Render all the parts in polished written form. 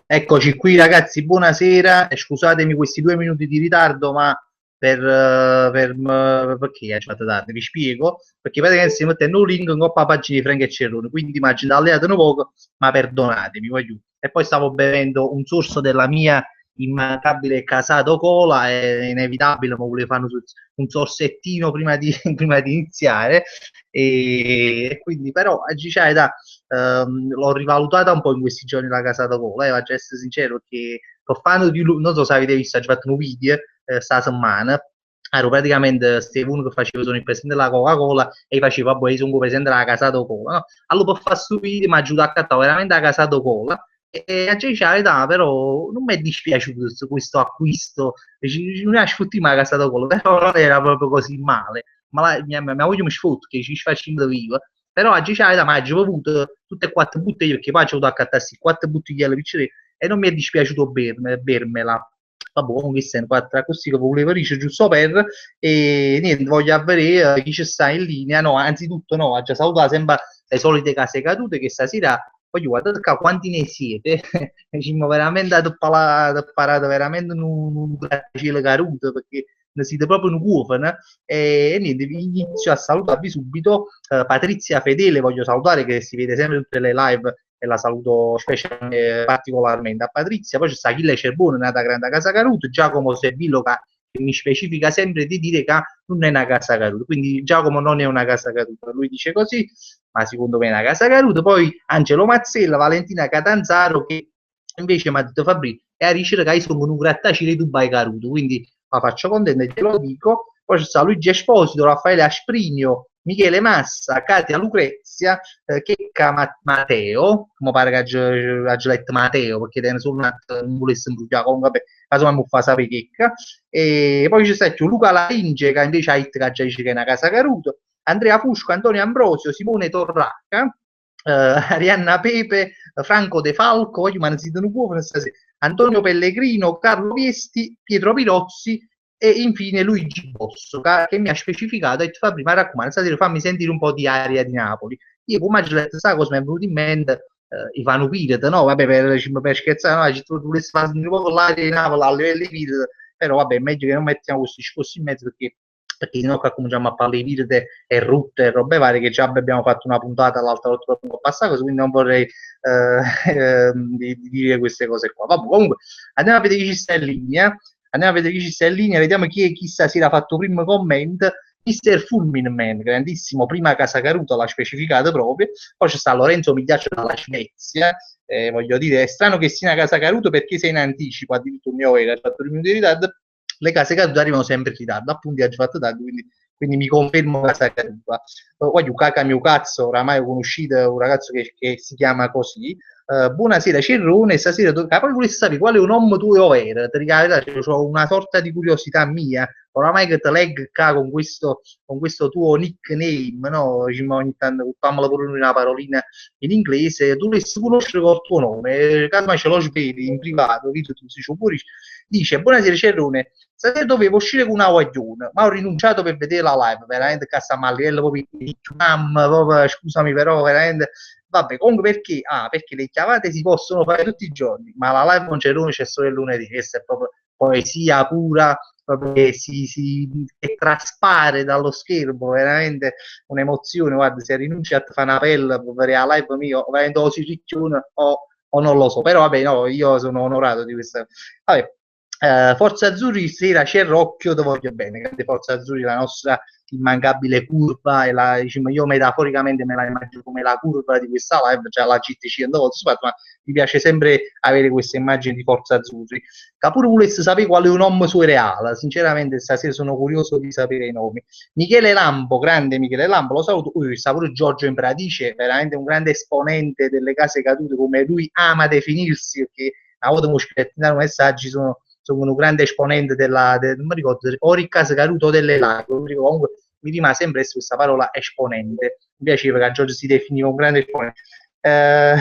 Eccoci qui ragazzi, buonasera, e scusatemi questi 2 minuti di ritardo, ma perché è fatto tardi? Vi spiego, perché praticamente stiamo mettendo un link in coppa pagina di Frank e Cerrone, quindi immagino alleato un poco, ma perdonatemi, voglio. E poi stavo bevendo un sorso della mia immancabile Casato Cola, è inevitabile, ma volevo fare un sorsettino prima di iniziare, e quindi però oggi c'è da l'ho rivalutata un po' in questi giorni la casa da Cola, faccio essere sincero, perché sto fanno di lui, non so se avete visto, ho fatto un video sta settimana, ero praticamente stevo uno che faceva sono il presidente della Coca-Cola e faceva vabbè, io sono il presidente della casa da Cola, no? Allora per fare questo video mi ha aiutato a cattare veramente la casa da Cola e a dire la verità, però non mi è dispiaciuto questo acquisto, non è sfuttito la casa da Cola, però non era proprio così male, ma mia moglie mi sfotta che ci facendo vivo, però oggi c'è da maggio ho avuto tutte e quattro bottiglie perché poi ho dovuto accattarsi quattro bottiglielle piccole e non mi è dispiaciuto bermela. Vabbè, comunque sono quattro così che volevo dire giusto per e niente, voglio vedere chi ci sta in linea. No, anzitutto no, ha già salutato sempre le solite case cadute che stasera voglio guardare quanti ne siete. Ci siamo veramente parato veramente un grattacielo caduto perché ne siete proprio un cuono e niente, vi inizio a salutarvi subito. Patrizia Fedele voglio salutare che si vede sempre in tutte le live e la saluto particolarmente a Patrizia. Poi c'è sta Achille Cerbone, nata grande a Casa Caruto, Giacomo Servillo che mi specifica sempre di dire che non è una casa caduta, quindi Giacomo non è una casa caduta, lui dice così, ma secondo me è una casa caduta. Poi Angelo Mazzella, Valentina Catanzaro che invece mi ha detto Fabri e a ricerca che sono un grattacielo di Dubai caduto, quindi la faccio contenta e te lo dico. Poi c'è stato Luigi Esposito, Raffaele Asprigno, Michele Massa, Katia Lucrezia, Checca Matteo, come pare che ha letto Matteo, perché non volesse imbrugliare, comunque vabbè, caso mi fa sapere Checca, e poi c'è stato Luca Lainge, che invece ha detto che già dice che è una casa caruto, Andrea Fusco, Antonio Ambrosio, Simone Torracca, Arianna Pepe, Franco De Falco, ma non si danno buono stasera, Antonio Pellegrino, Carlo Viesti, Pietro Pirozzi e infine Luigi Bosso che mi ha specificato e fa prima raccomando stasera fammi sentire un po' di aria di Napoli. Io come ho detto sa cosa mi è venuto in mente Ivano Piret, no? Vabbè, per scherzare, no, tu volessi fare un po' l'aria di Napoli a livello di Piret, però vabbè, meglio che non mettiamo questi discorsi in mezzo perché sennò qua cominciamo a parlare di Piret e Rutte e robe varie che già abbiamo fatto una puntata l'altra volta per passare, quindi non vorrei di dire queste cose qua. Vabbè, comunque andiamo a vedere chi ci sta in linea. Andiamo a vedere chi ci sta in linea, vediamo chi stasera ha fatto primo comment. Mister Fulmin Man, grandissimo, prima Casa Caruto l'ha specificato proprio, poi c'è sta Lorenzo Migliaccio dalla Svezia, voglio dire, è strano che sia una Casa Caruto perché sei in anticipo, addirittura mio era fatto 3 minuti di ritardo, le case cadute arrivano sempre in ritardo, appunto ha fatto tardi, quindi mi confermo Casa Caruta. Voglio Kaka mio cazzo, oramai ho conosciuto un ragazzo che si chiama così, buonasera Cerrone, stasera poi volessi sapere quale un nome tuo era, ti ho una sorta di curiosità mia, oramai che te leggo con questo tuo nickname, no? Ogni tanto fammela pure una parolina in inglese, tu dovresti conoscere col tuo nome, casomai ce lo sveli in privato, tu si pure, dice, buonasera Cerrone, stasera dovevo uscire con una guaglione, ma ho rinunciato per vedere la live, veramente Castamalliello, proprio, scusami però, veramente vabbè, comunque perché? Ah, perché le chiamate si possono fare tutti i giorni, ma la live con Cerrone c'è solo il lunedì, questa è proprio poesia pura, proprio che traspare dallo schermo, veramente un'emozione, guarda, se rinunci a fare una pelle per vedere la live mio, veramente o si ricchione o non lo so, però vabbè, no, io sono onorato di questa. Vabbè, Forza Azzurri sera c'è Rocchio, ti voglio bene, grande Forza Azzurri, la nostra immancabile curva e diciamo, io metaforicamente me la immagino come la curva di questa live, cioè la GT 100 volte ma mi piace sempre avere questa immagine di Forza Azzurri. Capure volesse sapere quale è un nome suo reale, sinceramente stasera sono curioso di sapere i nomi. Michele Lampo, grande Michele Lampo, lo saluto, sta pure Giorgio Impradice, veramente un grande esponente delle case cadute come lui ama definirsi, perché a volte mi scrivono messaggi, sono un grande esponente non mi ricordo, o Riccardo Caruto delle Live, comunque mi rimane sempre questa parola esponente, mi piaceva che Giorgio si definiva un grande esponente. Eh,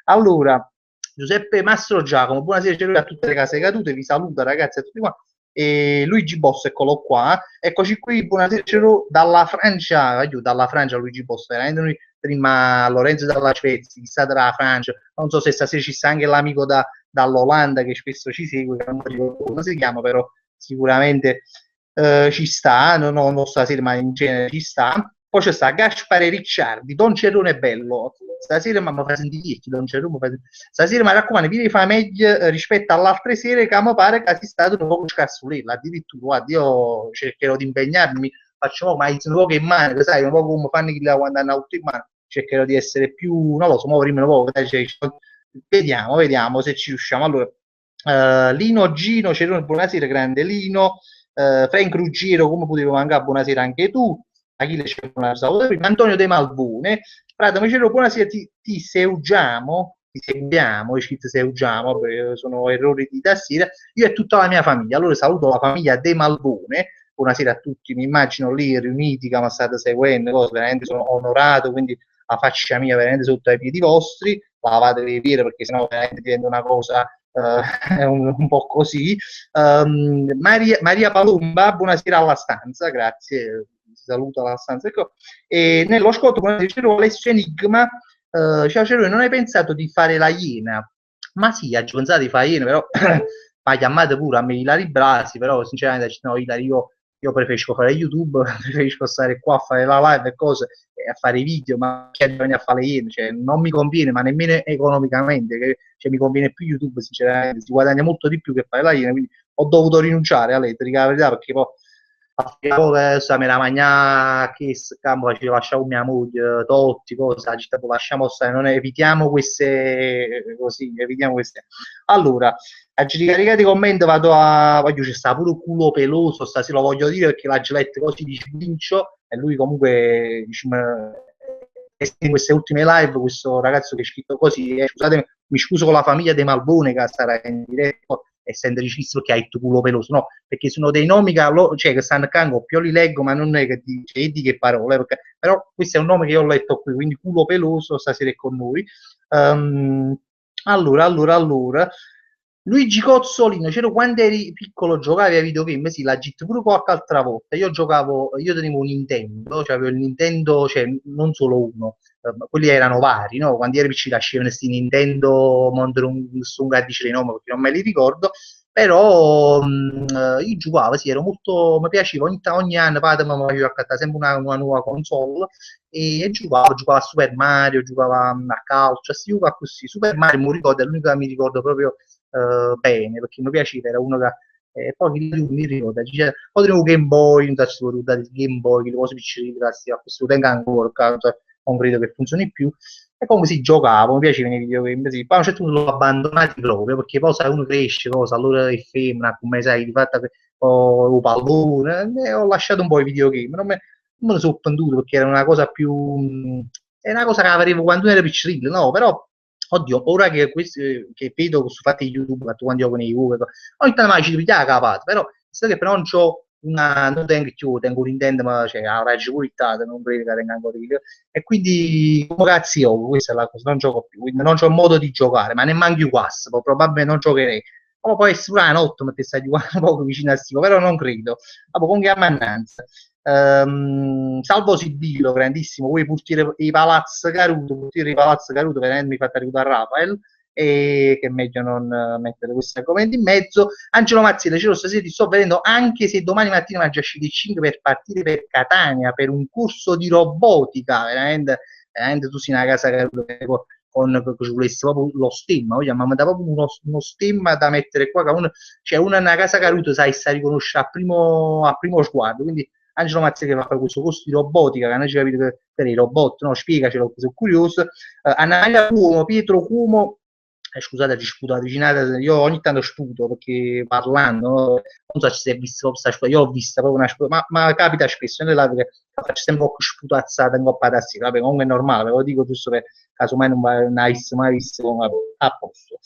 allora, Giuseppe Mastro Giacomo, buonasera a tutte le case cadute, vi saluta ragazzi a tutti qua. E Luigi Boss, eccolo qua, eccoci qui, buonasera dalla Francia, dalla Francia Luigi Boss, veramente noi prima Lorenzo dalla Svezia, chissà dalla Francia, non so se stasera ci sta anche l'amico dall'Olanda che spesso ci segue, che non mi ricordo come si chiama, però sicuramente ci sta, non stasera, ma in genere ci sta. Poi c'è sta Gaspare Ricciardi, Don Cerrone Bello. Stasera mi fa sentire Don Cerrone. Stasera mi raccomando, vi fa meglio rispetto all'altre sere che mi pare che sia stato un po' scarsulella. Addirittura, guarda, io cercherò di impegnarmi, facciamo ma un po' che in mano, sai, un po' come fanno chi quando hanno auto in mano. Cercherò di essere più, non lo so, muovermi un po', cioè, vediamo se ci riusciamo. Allora, Lino Gino, Cerrone, buonasera, grande Lino. Frank Ruggiero, come potevo mancare, buonasera anche tu. Achille c'è una saluto prima. Antonio De Malbone, Prato Micero, buonasera, ti seguiamo, ci seguiamo, vabbè, sono errori di tastiera, io e tutta la mia famiglia. Allora saluto la famiglia De Malbone, buonasera a tutti, mi immagino lì riuniti che mi state seguendo, cose, veramente sono onorato, quindi la faccia mia veramente sotto ai piedi vostri, lavate le piede perché sennò veramente diventa una cosa un po' così. Maria Palumba, buonasera alla stanza, grazie, saluto alla stanza. Ecco. E nello ascolto, come dicevo, Alessio Enigma, ciao Cerone, non hai pensato di fare la Iena? Ma sì, ho pensato di fare Iena, però ma chiamate pure a me Ilari Brasi, però sinceramente no, Ilari, io preferisco fare YouTube, preferisco stare qua a fare la live e cose, e a fare i video, ma che a fare le Iene, cioè, non mi conviene, ma nemmeno economicamente, che, cioè, mi conviene più YouTube, sinceramente, si guadagna molto di più che fare la Iena, quindi ho dovuto rinunciare a lei, ti dico la verità, perché poi a me la magna che scampo ci lasciamo mia moglie Totti cosa lasciamo stare non evitiamo queste così evitiamo queste allora a ricaricare i commenti vado a voglio c'è sta pure culo peloso stasera lo voglio dire perché la geletta così di Vincio e lui comunque diciamo, in queste ultime live questo ragazzo che è scritto così scusatemi mi scuso con la famiglia dei Malbone che sarà in diretto essendo regista che hai il culo peloso, no, perché sono dei nomi che, cioè, che stanno a cango, più li leggo, ma non è che di che parole, perché, però questo è un nome che io ho letto qui, quindi culo peloso stasera è con noi. Allora, Luigi Cozzolino, c'ero quando eri piccolo giocavi a videogame? Sì, la git pure qualche altra volta. Io tenevo un Nintendo, cioè avevo il Nintendo, cioè non solo uno, quelli erano vari, no? Quando eri piccino nascevano questi Nintendo Monster dice dei nomi perché non me li ricordo, però io giocavo, sì, ero molto, mi piaceva, ogni anno padre mi faceva accattare sempre una nuova console e giocavo a Super Mario, giocavo a calcio, si giocava così. Super Mario mi ricordo, è l'unico che mi ricordo proprio bene, perché mi piaceva, era uno che poi mi ricordo, poi tenevo Game Boy, non so se il Game Boy, le cose piccine, a questo tempo ancora, non credo che funzioni più, e comunque si giocavo, mi piacevano i videogame, sì. Poi a un certo punto l'ho abbandonati proprio, perché poi sai, uno cresce, cosa, allora è femmina, come sai, di fatto ho pallone, e ho lasciato un po' i videogame, non me ne sono pentuto perché era una cosa più, è una cosa che avevo quando ero piccino, no, però oddio, ora che vedo su fatti YouTube, quando io con i YouTube, ogni tanto mai ci pigliava capata, però sai che però non c'ho non tengo più, tengo un Nintendo, ma cioè, ha una sicurezza, non credo che tenga ancora video. E quindi, come cazzo io, questa è la cosa, non gioco più, quindi non c'ho modo di giocare, ma nemmeno più quasso, probabilmente non giocherei. O può essere pure la notte, ma ti stai giocando un po' vicino a stivo, però non credo. Vabbè, comunque a mannanza. Salvo Sibillo, grandissimo, vuoi pulire i palazzi Caruto, veramente mi fate aiutare Rafael, e che è meglio non mettere questi argomenti in mezzo. Angelo Mazzi, Cielo, stasera ti sto vedendo, anche se domani mattina mangia uscire 5 per partire per Catania, per un corso di robotica, veramente tu sei una casa Caruto, con ci volesse proprio lo stemma, mi dà proprio uno stemma da mettere qua, cioè una casa Caruto, sai, sa riconoscere a primo sguardo, quindi Angelo Mazzi che va a fare questo corso di robotica, che non ci capito per i robot, no? Spiegacelo, sono curioso. Anna Maria Cuomo, Pietro Cuomo, scusate, ci sputo la vicinata, io ogni tanto sputo perché parlando, no? Non so se si è visto questa sputa, io l'ho vista proprio una sputa, ma capita spesso, nelle live che faccio sempre un po' sputazzata, un po' patassina, vabbè, comunque è normale, ve lo dico giusto per casomai non avessi mai visto, vabbè, a posto.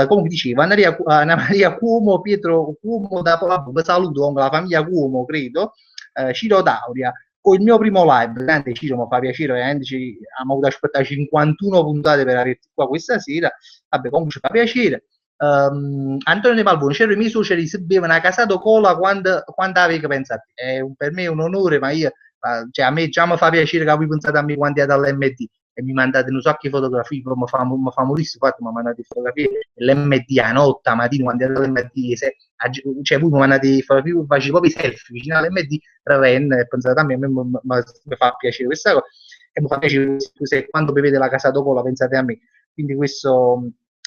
Comunque dicevo, Anna Maria Cuomo, Pietro Cuomo, saluto con la famiglia Cuomo, credo, Ciro Dauria, con il mio primo live, grande Ciro, mi fa piacere, veramente abbiamo avuto aspettare 51 puntate per arrivare qua questa sera, vabbè comunque ci fa piacere. Antonio De Malboni, c'erano i miei suoceri si bevano a casato cola quando avevi pensato, per me è un onore, ma io, cioè, a me già mi fa piacere che voi pensate a me quando è all'MD, e mi mandate un sacco di fotografie, poi mi fa morire, infatti mi mandate fotografie dell'MD a notte, a mattina, quando era l'MD, cioè voi mi mandate fotografie, facevo proprio i selfie vicino all'MD, e pensate a me mi fa piacere questa cosa, e mi fa piacere se quando bevete la Casa Cola pensate a me, quindi questo,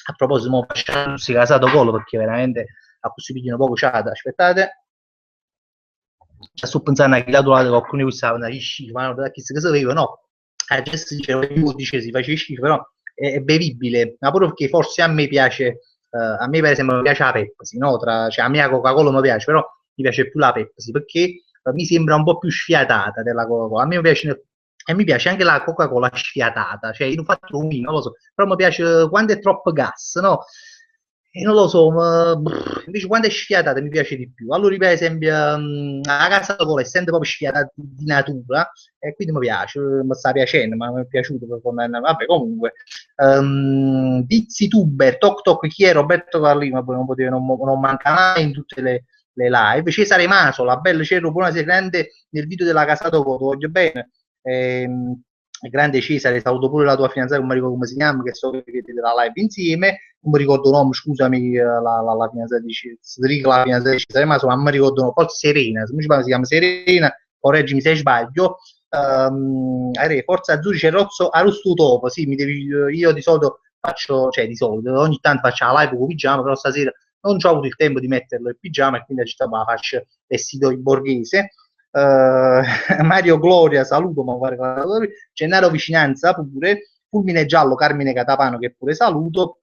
a proposito, mo facciamo Casa Cola perché veramente a così pigliano poco ciata, aspettate. Sto pensando a che lato qualcuno di questi stavano schifo, ma non chi se sapeva, no. Già si diceva, io dice si faceva schifo, però è bevibile, ma pure perché forse a me piace, a me per esempio mi piace la Pepsi, no? Cioè a me la Coca-Cola mi piace, però mi piace più la Pepsi, perché mi sembra un po' più sfiatata della Coca-Cola. A me piace, e mi piace anche la Coca-Cola sfiatata, cioè io non faccio un vino, non lo so, però mi piace quando è troppo gas, no? E non lo so, invece quando è sfiatata mi piace di più. Allora, per esempio, la Casa Cola essendo proprio sfiatata di natura, e quindi mi piace, mi sta piacendo, ma mi è piaciuto. Vabbè, comunque, Dizzy Tuber, Toc Toc, chi è Roberto Carlino, poi non manca mai in tutte le live. Cesare Masola, bello Cerro, buonasera, grande nel video della Casa Cola, voglio bene. Grande Cesare, saluto pure la tua fidanzata, non mi ricordo come si chiama, che so che vedete la live insieme, non mi ricordo il nome, scusami, la fidanzata di Cesare, la fidanzata di Cesare, ma insomma, non mi ricordo, no, forse Serena, se mi sbaglio si chiama Serena, correggimi se sbaglio, Forza Azzurri c'è Rozzo Arusto Topo, sì, io di solito faccio, cioè di solito, ogni tanto faccio la live con pigiama, però stasera non ho avuto il tempo di metterlo in pigiama e quindi la faccio vestito in borghese. Mario Gloria, saluto, ma Gennaro Vicinanza pure, Fulmine Giallo, Carmine Catapano che pure saluto.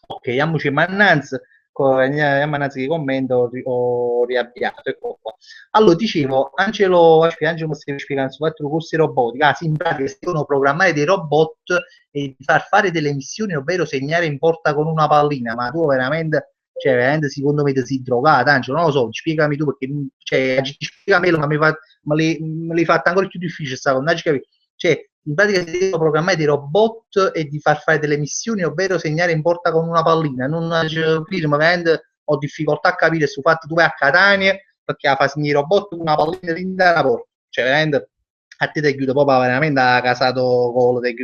Ok, andiamoci Mannanz, che commento ho riavviato, ecco qua. Allora, dicevo, Angelo mi stava spiegando su quattro corsi robotica, sì, in pratica si devono programmare dei robot e far fare delle missioni, ovvero segnare in porta con una pallina, ma tu veramente cioè veramente secondo me ti sei drogata, Angelo, non lo so, spiegami tu perché cioè, spiegamelo, ma me l'hai fatta ancora più difficile sta cosa, cioè in pratica si devono programmare dei robot e di far fare delle missioni, ovvero segnare in porta con una pallina, non firma, veramente ho difficoltà a capire su fatto tu vai a Catania perché fa segnare i robot con una pallina dentro la porta, cioè veramente a te ti aiuta proprio veramente a casato colo, ti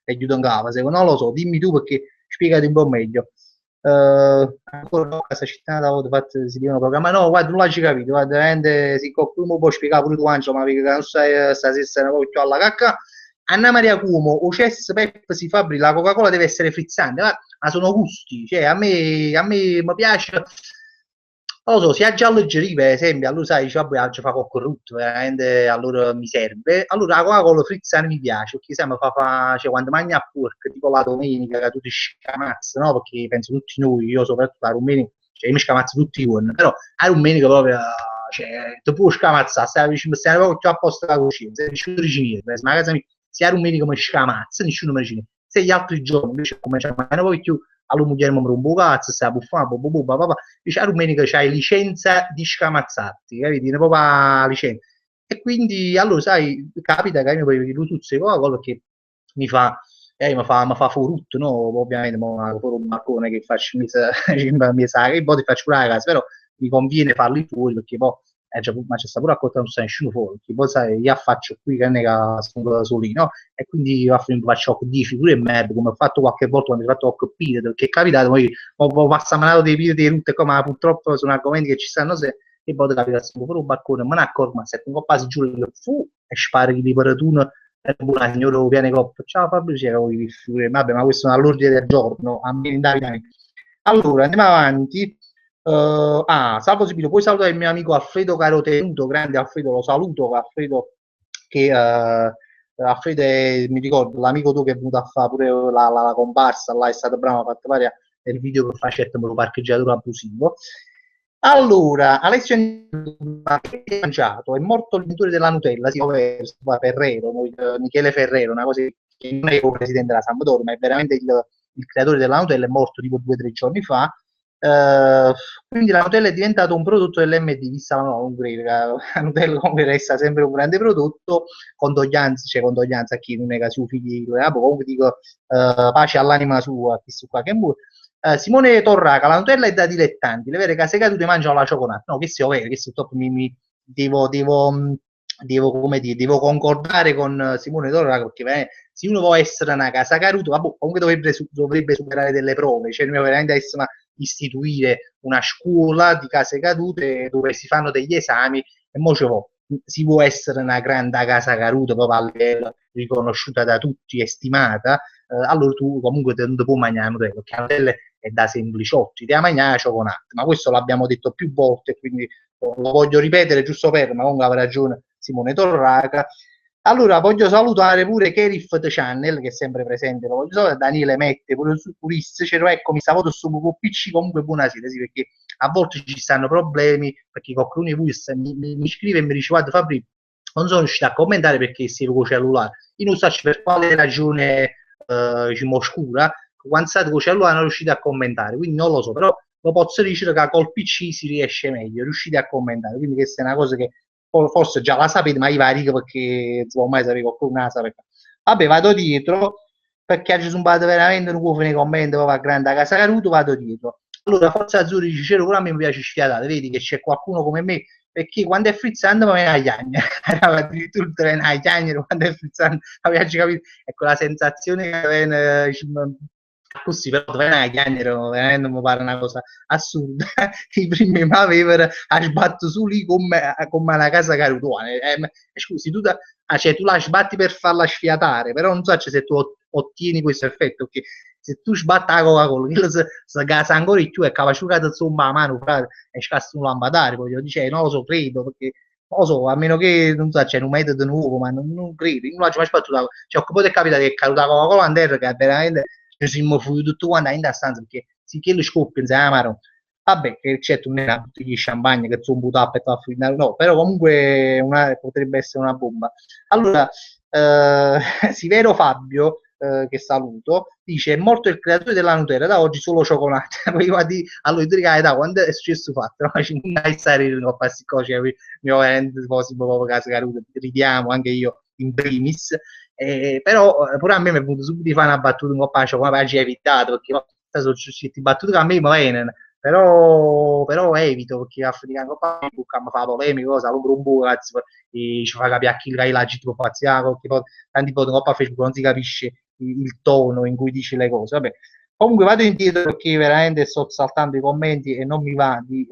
aiuta in cava, se non lo so, dimmi tu perché spiegati un po' meglio. Ancora no, questa città si devono programmare. No, guarda, non l'hai capito. Guarda, veramente, se qualcuno può spiegare pure tu, Angelo, ma perché non stai stasera proprio più alla cacca. Anna Maria Cuomo, o Cess Pep si Fabri, la Coca-Cola deve essere frizzante, ma sono gusti. Cioè, a me mi piace. Non lo so, se ha già alleggerì, per esempio, allora sai, dice, vabbè, oggi fa corrotto, veramente, allora mi serve. Allora la Coca-Cola frizzante mi piace, perché sai, cioè, quando mangi a porco, tipo la domenica, che tu ti scamazzi, no? Perché penso tutti noi, io soprattutto la domenica, cioè io mi scamazzo tutti i giorni, però a domenica proprio, cioè, ti puoi scamazzare, stai proprio più a posto la cucina, sei riuscito a ricinire, ma a casa mia, se a domenica mi scamazza, nessuno mi ricine. Se gli altri giorni invece cominciano a mangiare più, allora mi chiamo un po' cazzo, stai a buffare, papà, dice a domenica c'hai licenza di scamazzarti, capito? Proprio a licenza. E quindi, allora, sai, capita che mi poi tu tuzzi Coca-Cola che mi fa, mi fa furutto, no? Ovviamente, ma fuori un balcone che faccio, mi sa che poi ti faccio pure la casa, però mi conviene farli fuori perché poi, ma c'è sta pure a conta non sta nessuno fuori, perché poi sai, io faccio qui che ne sono da soli, no? E quindi faccio 10 pure e merda, come ho fatto qualche volta quando ho fatto coppite, perché è capitato, poi ho passato dei video di rotte, ma purtroppo sono argomenti che ci stanno se e poi capita fuori un balcone, ma non accorgo, ma se un po' passi giù fu e spari di paratuna e buona signora piane coppa, ciao Fabrizio, vabbè, ma questo è all'ordine del giorno, a me allora andiamo avanti. Salvo Sibilo, puoi salutare il mio amico Alfredo Carotenuto, grande Alfredo, lo saluto, Alfredo che Alfredo mi ricordo l'amico tuo che è venuto a fare pure la comparsa, là è stato bravo, ha fatto fare il video che fa certo un parcheggiatore abusivo. Allora, Alessio ha mangiato, è morto l'inventore della Nutella, si chiama Ferrero, Michele Ferrero, una cosa che non è il presidente della Sampdoria, ma è veramente il creatore della Nutella, è morto tipo 2 o 3 giorni fa. Quindi la Nutella è diventato un prodotto dell'MD, vista no, non credo, la Nutella comunque resta sempre un grande prodotto, condoglianze a chi non è che su figli, comunque dico pace all'anima sua, questo qua che muore. Simone Torraca, la Nutella è da dilettanti, le vere case cadute mangiano la cioccolata, no, che sia vero, che sia top, devo come dire, devo concordare con Simone Torra, perché se uno vuole essere una casa caruta, vabbè, comunque dovrebbe superare delle prove, cioè noi veramente adesso istituire una scuola di case cadute dove si fanno degli esami e mo si può essere una grande casa caruta proprio a livello riconosciuta da tutti e stimata, allora tu comunque non puoi mangiare perché la Nutella è da sempliciotti, ti mangiare cioccolata, ma questo l'abbiamo detto più volte, quindi lo voglio ripetere giusto per, ma comunque aveva ragione Simone Torraca. Allora voglio salutare pure Kerif The Channel, che è sempre presente, lo voglio salutare, Daniele Mette, pure su Purist, c'ero eccomi, stavo su PC, comunque buonasera, sì, perché a volte ci stanno problemi, perché qualcuno di voi mi scrive e mi dice, guarda Fabri, non sono riuscito a commentare perché si con il cellulare, io non so per quale ragione diciamo, oscura, quando state con il cellulare non riuscite a commentare, quindi non lo so, però lo posso dire che col PC si riesce meglio, riuscite a commentare, quindi questa è una cosa che forse già la sapete, ma io varico perché non può mai sapere qualcuno la sapere. Vabbè, vado dietro, perché ci sono stato veramente un cuofo nei commenti, va a grande casa caruto, vado dietro. Allora, Forza Azzurri dice, Cero, pure a me mi piace sfiatare, vedi che c'è qualcuno come me, perché quando è frizzante mi viene a chiagna, addirittura ti viene a chiagna quando è frizzante, avevi capito? Ecco, la sensazione che viene, così, però ti viene a chiagna, veramente mi pare una cosa assurda. I primi mi avevano a sbatto su lì come una casa carutuana. Scusi, cioè, tu la sbatti per farla sfiatare, però non so se tu ottieni questo effetto, perché se tu sbatti la Coca-Cola, quello si gasa ancora di più e cavasciugata insomma a mano, frate, e scassa un lampadare, poi io dice, non lo so, credo, perché non lo so, a meno che non so, c'è un metodo nuovo, ma non credo, io non l'ho mai sbattuto, cioè, poi è capitato che è caduta la Coca-Cola in terra, che è veramente, ci siamo fuori tutto quanto in stanza, perché sì che lo scoppia, insomma, no. Vabbè, che certo non è una bottiglia di champagne che sono buttato per finale, no, però comunque potrebbe essere una bomba. Allora, Sivero Fabio, che saluto, dice: è morto il creatore della Nutella, da oggi solo cioccolata. Allora, ti da quando è successo fatto? No? Ci non stare no, cioè, mi ho veramente proprio caso caruto, ridiamo anche io in primis. Però pure a me mi è venuto subito di fare una battuta un po' pace, come hai evitato, perché no, sono usciti battute che a me va bene, però evito perché a finire con mi fa polemica, cosa, lo grumbo, cazzo, e ci fa capire chi la tipo fazziaco, perché poi tanti poi a Facebook non si capisce il tono in cui dici le cose, vabbè. Comunque vado indietro perché veramente sto saltando i commenti e non mi va di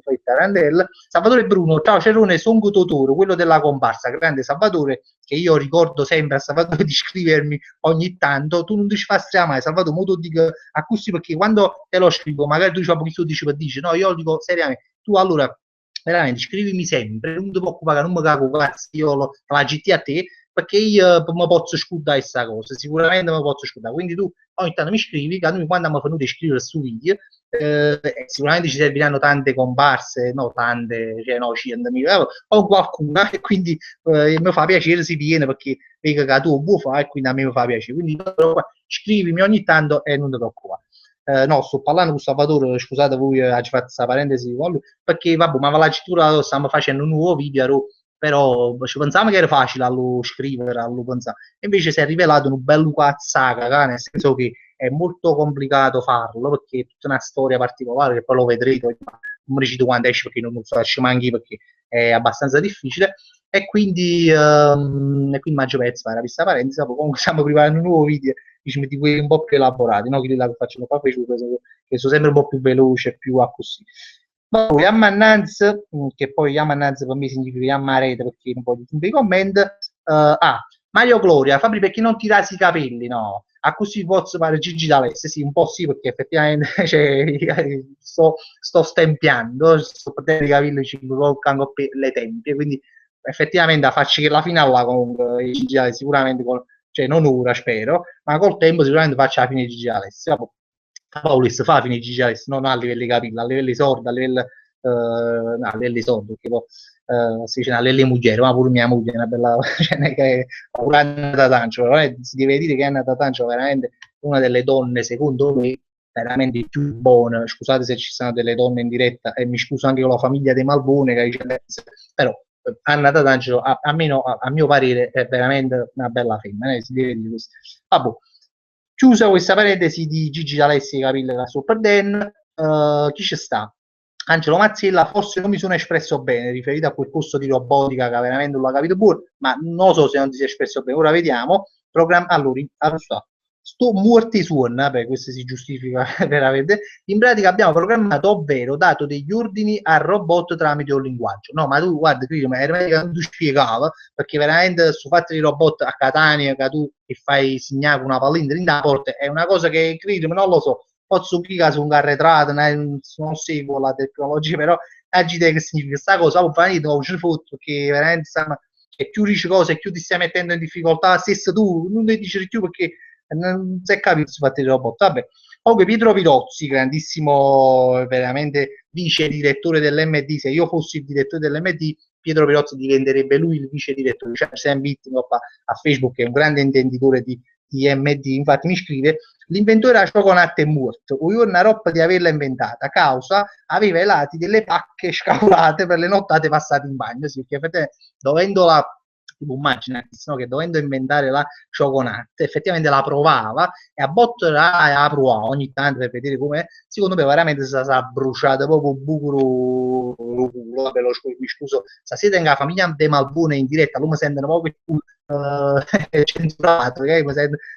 fare Tarandella. Salvatore Bruno, ciao Cerone, sono Totoro, quello della comparsa, grande Salvatore, che io ricordo sempre a Salvatore di scrivermi ogni tanto, tu non ti ci fai mai, Salvatore, mo tu dico a così perché quando te lo scrivo, magari tu dici, ma tu dici per dici, no, io lo dico seriamente, tu allora veramente scrivimi sempre, non ti preoccupare, non mi cago cazzo, io la GT a te, perché io mi posso scudare questa cosa, sicuramente mi posso scudare, quindi tu ogni tanto mi scrivi, quando mi venuto a scrivere su video, sicuramente ci serviranno tante comparse, no tante, cioè no 100.000 euro, o qualcuna, e quindi mi fa piacere si viene perché vedi che tu vuoi fare e quindi a me mi fa piacere, quindi scrivimi ogni tanto e non ti preoccupare. No, sto parlando con Salvatore, scusate voi, ci fatto questa parentesi, perché vabbè, ma la citura stiamo facendo un nuovo video, però ci pensavamo che era facile a scrivere, a pensare, e invece si è rivelato un bello cazzaca, nel senso che è molto complicato farlo, perché è tutta una storia particolare, che poi lo vedrete, non mi dici quando esce, perché non so, ci manchi, perché è abbastanza difficile, e quindi mangio pezzo, era questa parentesi, comunque stiamo preparando un nuovo video, diciamo, di quelli un po' più elaborati, no? Quelli là che facciamo qua Facebook, che sono sempre un po' più veloci, più a così. Poi Yammanaz, che poi Yammanaz per me significa Yammarete perché non voglio sentire i commenti. Mario Gloria, Fabri perché non ti rasi i capelli? No, a così posso fare Gigi D'Alessio, sì, un po' sì, perché effettivamente cioè, sto stempiando, sto perdendo i capelli, ci toccano le tempie, quindi effettivamente faccio che la finale comunque Gigi D'Alessio, sicuramente cioè non ora spero, ma col tempo sicuramente faccio la fine di Gigi D'Alessio. Paulis fa fine Gigi D'Alessio, non a livelli capelli, a livelli sordi, no, a livelli sordi, perché poi si dice a livelli muggeri, ma pure mia moglie è una bella, cioè, che pure Anna Tatancio, si deve dire che Anna Tatancio è veramente una delle donne, secondo me, veramente più buone. Scusate se ci sono delle donne in diretta e mi scuso anche con la famiglia dei Malbone, che però Anna Tatangelo, almeno a mio parere, è veramente una bella femmina, si deve dire questo. Vabbè, chiusa questa parentesi di Gigi D'Alessi, capille che sto perdendo, chi ci sta? Angelo Mazzilla, forse non mi sono espresso bene, riferito a quel corso di robotica che veramente non l'ho capito pure, ma non so se non ti sei espresso bene, ora vediamo. Allora, sto morti suona, vabbè, questo si giustifica veramente. In pratica abbiamo programmato, ovvero dato degli ordini al robot tramite un linguaggio. No, ma tu guarda, ma era meglio che non ti spiegava, perché veramente su fatto di robot a Catania, che tu che fai segnare una pallina in da porta, è una cosa che credo, ma non lo so, posso che sono arretrato, non seguo la tecnologia, però agite che significa questa cosa, un panino, un foto che veramente insomma, e più dici cose, più ti stai mettendo in difficoltà, stesso tu, non devi dire più perché non si è capito su fatti di robot. Vabbè. Comunque Pietro Pirozzi, grandissimo, veramente vice direttore dell'MD, se io fossi il direttore dell'MD, Pietro Pirozzi diventerebbe lui il vice direttore, cioè Sam Bittingop a Facebook, è un grande intenditore di MD, infatti mi scrive l'inventore della cioccolata è morto, io una roba di averla inventata, a causa aveva i lati delle pacche scavolate per le nottate passate in bagno, sì, perché dovendo la tipo immagina no, che dovendo inventare la cioccolata effettivamente la provava e a botte la provava ogni tanto per vedere come secondo me veramente si è bruciata proprio buco vabbè lo scuso stasera in famiglia De Malbone in diretta lui mi sente un po' più censurato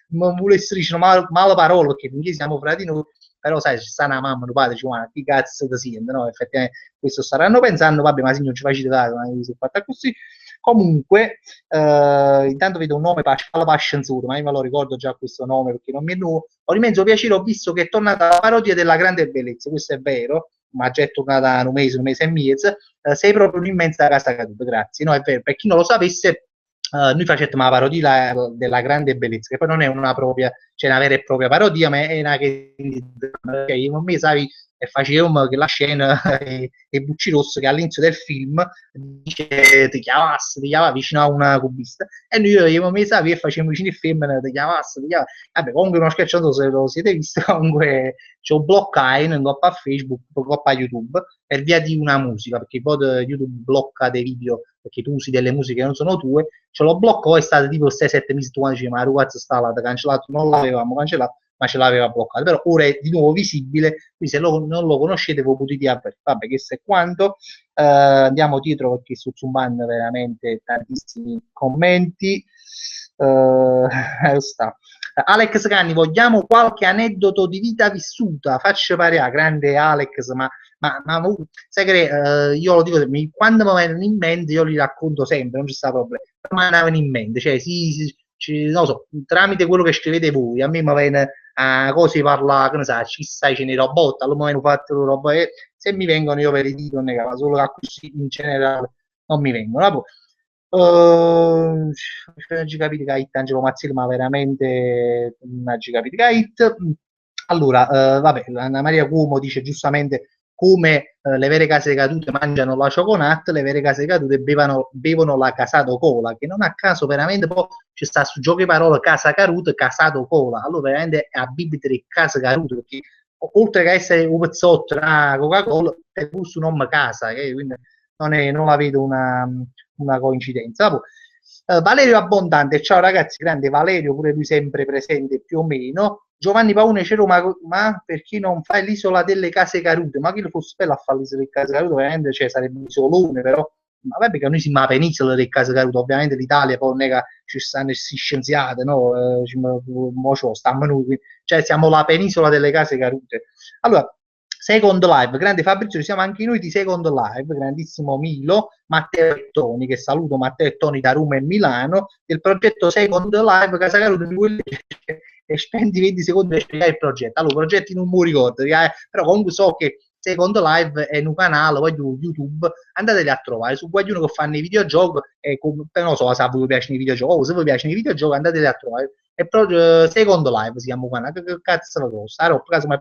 non volessi dire male parole perché finché siamo frati noi però sai ci sta una mamma un padre ma chi cazzo ti sente no effettivamente questo staranno pensando vabbè ma sì non ci facete dare ma si è fatta così comunque intanto vedo un nome Pasquale Pascenzuro ma io me lo ricordo già questo nome perché non mi è nuovo ho immenso piacere ho visto che è tornata la parodia della grande bellezza questo è vero ma già è tornata un mese e mezzo sei proprio un'immensa casa caduta grazie no è vero per chi non lo sapesse noi facciamo la parodia della grande bellezza, che poi non è una propria, cioè una vera e propria parodia, ma è una che io mi sai e facevamo che la scena e Bucci Rosso che all'inizio del film dice ti chiamava vicino a una cubista e noi io mi sa e facevamo vicino il film ti chiamasse vabbè comunque uno scherzo se lo siete visto comunque c'è un bloccato in coppa a Facebook coppa a YouTube per via di una musica perché poi YouTube blocca dei video perché tu usi delle musiche che non sono tue ce lo bloccò è stato tipo 6-7 mesi tu dici ma ragazzi sta là cancellato non l'avevamo cancellato ma ce l'aveva bloccato però ora è di nuovo visibile quindi se non lo conoscete voi potete avere vabbè questo è quanto andiamo dietro perché su Zumban veramente tantissimi commenti sta. Alex Canni vogliamo qualche aneddoto di vita vissuta faccio pare grande Alex ma sai che io lo dico quando mi vengono in mente io li racconto sempre non c'è stato problema ma mi vengono in mente cioè non so tramite quello che scrivete voi a me mi viene a cose parla che ne sa ci stai ce ne robot allora mi hanno fatto loro robot se mi vengono io ve le dico ma solo che così in generale non mi vengono non ci capite che Angelo Mazzilli ma veramente non ci capite che allora vabbè Anna Maria Cuomo dice giustamente come le vere case cadute mangiano la cioccolata, le vere case cadute bevono la casato cola, che non a caso veramente poi ci sta su gioco di parole casa caruta, casato cola, allora veramente è a bibitere casa caruta, perché oltre che essere un pezzotto a Coca-Cola, è pure su nome casa, quindi non la vedo una coincidenza. Valerio Abbondante, ciao ragazzi, grande Valerio, pure lui sempre presente più o meno. Giovanni Paone c'era ma per chi non fa l'isola delle case cadute ma chi lo fosse bello a fare l'isola delle case cadute veramente cioè, sarebbe un isolone però ma vabbè che noi siamo la penisola delle case cadute ovviamente l'Italia poi non è che ci stanno questi scienziati no? Stiamo noi cioè siamo la penisola delle case cadute allora Second Live, grande Fabrizio, siamo anche noi di Second Live, grandissimo Milo, Matteo e Toni, che saluto Matteo e Toni da Roma e Milano, del progetto Second Live, Casa Caruto, e spendi 20 secondi per spiegare il progetto. Allora, progetti non mi ricordo, però comunque so che Second Live è un canale, poi YouTube, andateli a trovare, su qualcuno che fanno i videogiochi, e non so se a voi piacciono i videogiochi, se vi piacciono i videogiochi andateli a trovare, è proprio Second Live si chiama un canale, che cazzo lo costa, allora, caso mai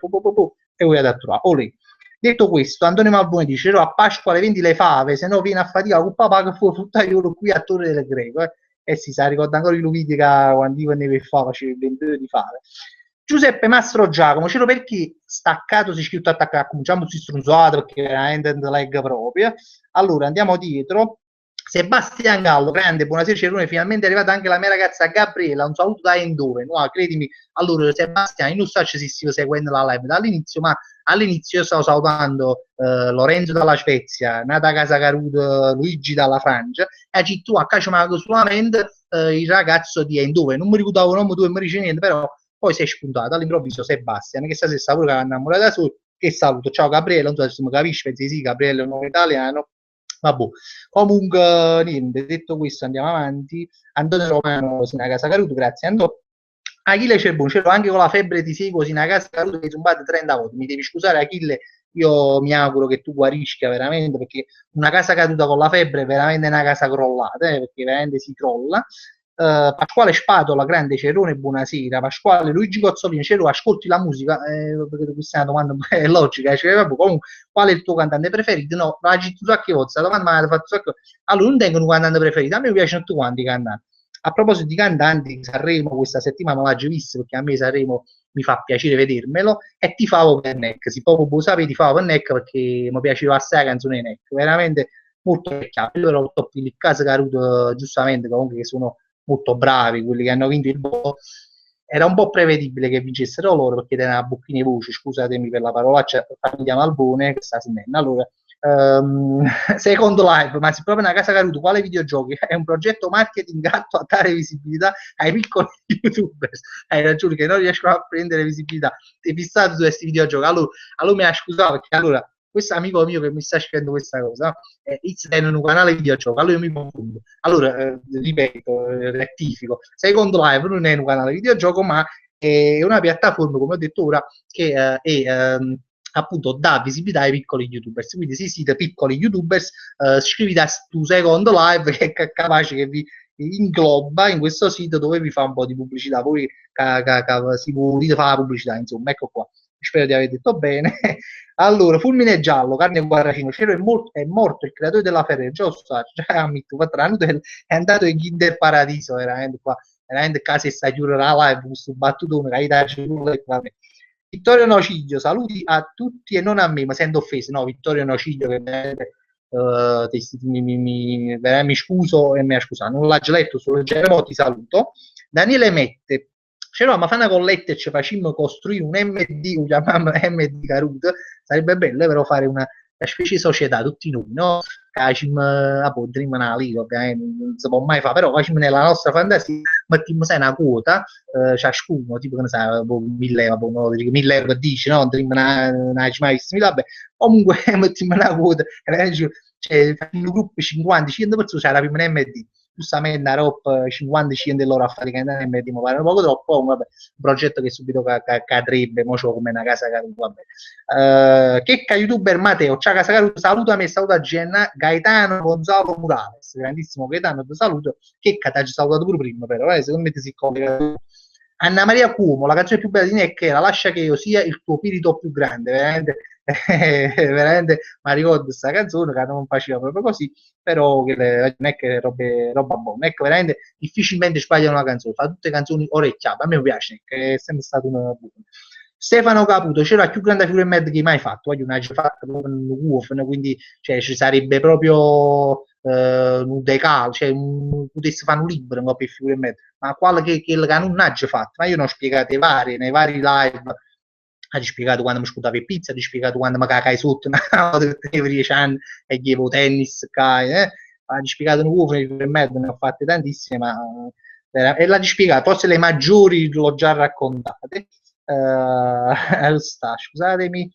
e voi andate a trovare. Olè. Detto questo, Antonio Malboni dice: a Pasqua le vendi le fave, se no viene a fatica con papà che fu fruttaiolo qui a Torre del Greco. Sì, si ricorda ancora i Luigi che quando io venivo in fava faceva il venditore di fave. Giuseppe Mastro Giacomo, c'ero per chi staccato si è scritto attaccato, cominciamo si strunzato perché veramente non leggo proprio. Allora andiamo dietro. Sebastian Gallo, grande, buonasera Cerone, finalmente è arrivata anche la mia ragazza Gabriela, un saluto da Endove, no, credimi, allora Sebastian, io non so se stavo seguendo la live dall'inizio, ma all'inizio io stavo salutando Lorenzo dalla Svezia, Nata Casa Caruto, Luigi dalla Francia, e tu a calcio solamente il ragazzo di Endove, non mi ricordavo il nome, tu non mi dice niente, però poi si è spuntato all'improvviso Sebastian, che stasera sta pure innamorato da solo, che saluto, ciao Gabriele, non so se mi capisci, pensi sì, Gabriele è un nome italiano, vabbè. Comunque, niente, detto questo, andiamo avanti. Antonio Romano, Sina Casa Caruto, grazie Antonio. Achille Cerbone, c'ero anche con la febbre ti seguo, Sina Casa Caruto, che sono 30 volte. Mi devi scusare Achille, io mi auguro che tu guarisca veramente, perché una casa caduta con la febbre è veramente una casa crollata, perché veramente si crolla. Pasquale Spatola, grande Cerone, buonasera. Pasquale Luigi Cozzolini, Cero, ascolti la musica? Perché questa è una domanda è logica. Cioè, vabbè, comunque, qual è il tuo cantante preferito? No, la tu so che volta, la domanda mi ha fatto so che... Allora, non tengo un cantante preferito, a me piacciono tutti quanti i cantanti. A proposito di cantanti, Sanremo questa settimana non l'ho già visto perché a me Sanremo mi fa piacere vedermelo e ti favo per Neck, si proprio può sapere ti favo per Neck perché mi piaceva assai la canzone di Neck, veramente molto vecchia, però top il caso Caruto giustamente comunque che sono molto bravi, quelli che hanno vinto il voto. Era un po' prevedibile che vincessero loro perché era una bocchina di voce, scusatemi per la parolaccia, famiglia Malbone che sta snella. Allora, secondo live, ma se proprio una casa Caruto, quale videogiochi? È un progetto marketing atto a dare visibilità ai piccoli youtubers. Hai ragione che non riescono a prendere visibilità. Ti fissato su questi videogiochi. Allora mi ha scusato perché allora questo amico mio che mi sta scrivendo questa cosa in un canale videogioco, allora io mi confondo. Allora, ripeto, rettifico, secondo live non è un canale videogioco, ma è una piattaforma, come ho detto ora, che appunto dà visibilità ai piccoli youtubers. Quindi se siete piccoli youtubers, scrivete a tu secondo live che è capace che vi ingloba in questo sito dove vi fa un po' di pubblicità. Voi si volete fare la pubblicità, insomma, ecco qua. Spero di aver detto bene. Allora, Fulmine Giallo, Carne Guarracino, Cero è morto il creatore della Ferrero, giusto? Cioè, ammetto, 4 anni è andato in Kinder Paradiso, veramente qua, veramente casa e sta chiudere la live, questo battutone, che hai dato Vittorio Nociglio, saluti a tutti e non a me, ma sento offeso, no, Vittorio Nociglio che veramente mi scuso e mi ha scusato, non l'ha già letto, solo leggero, ti saluto. Daniele Mette, cioè, no, ma fa una colletta e ci facciamo costruire un MD, lo chiamiamo MD Caruto, sarebbe bello però fare una specie di società, tutti noi, no? Facciamo, potremmo una liga, ovviamente, non si può mai fare, però facciamo nella nostra fantasia, mettiamo sai una quota, ciascuno, tipo che ne sai, 1000 euro, no, 1000 euro dici, no? Non hai mai visto, vabbè, comunque mettiamo una quota, cioè, facciamo un gruppo 50, 100 persone, c'è la prima MD giustamente a Rob 50 loro a fare cantare e mi pare un poco troppo, vabbè, un progetto che subito cadrebbe, mo come una casa caduta, vabbè. Checca youtuber Matteo, ciao casa caduta, salutami e saluta Gaetano Gonzalo Morales, grandissimo Gaetano, ti saluto, Checca ti ha salutato pure prima però, secondo me ti si collega. Anna Maria Cuomo, la canzone più bella di Neck era Lascia che io sia il tuo spirito più grande, veramente, veramente mi ricordo questa canzone che non faceva proprio così, però che non è che roba buona, ecco veramente difficilmente sbagliano una canzone, fa tutte canzoni orecchiate, a me piace, che è sempre stato un buono. Stefano Caputo, c'era la più grande figura in med che mai fatto, voglio una fatta un UFN, quindi cioè, ci sarebbe proprio un decalo, cioè potesse fare un libro un po' più figure in med, ma quale che non ha già fatto, ma io ne ho spiegate varie, nei vari live, ha spiegato quando mi scutava il pizza, ha spiegato quando mi cacai sotto, avevo 10 anni e gli tennis, ha spiegato un po' per me, ne ho fatte tantissime, ma e l'ha spiegato, forse le maggiori l'ho già raccontate. Scusatemi,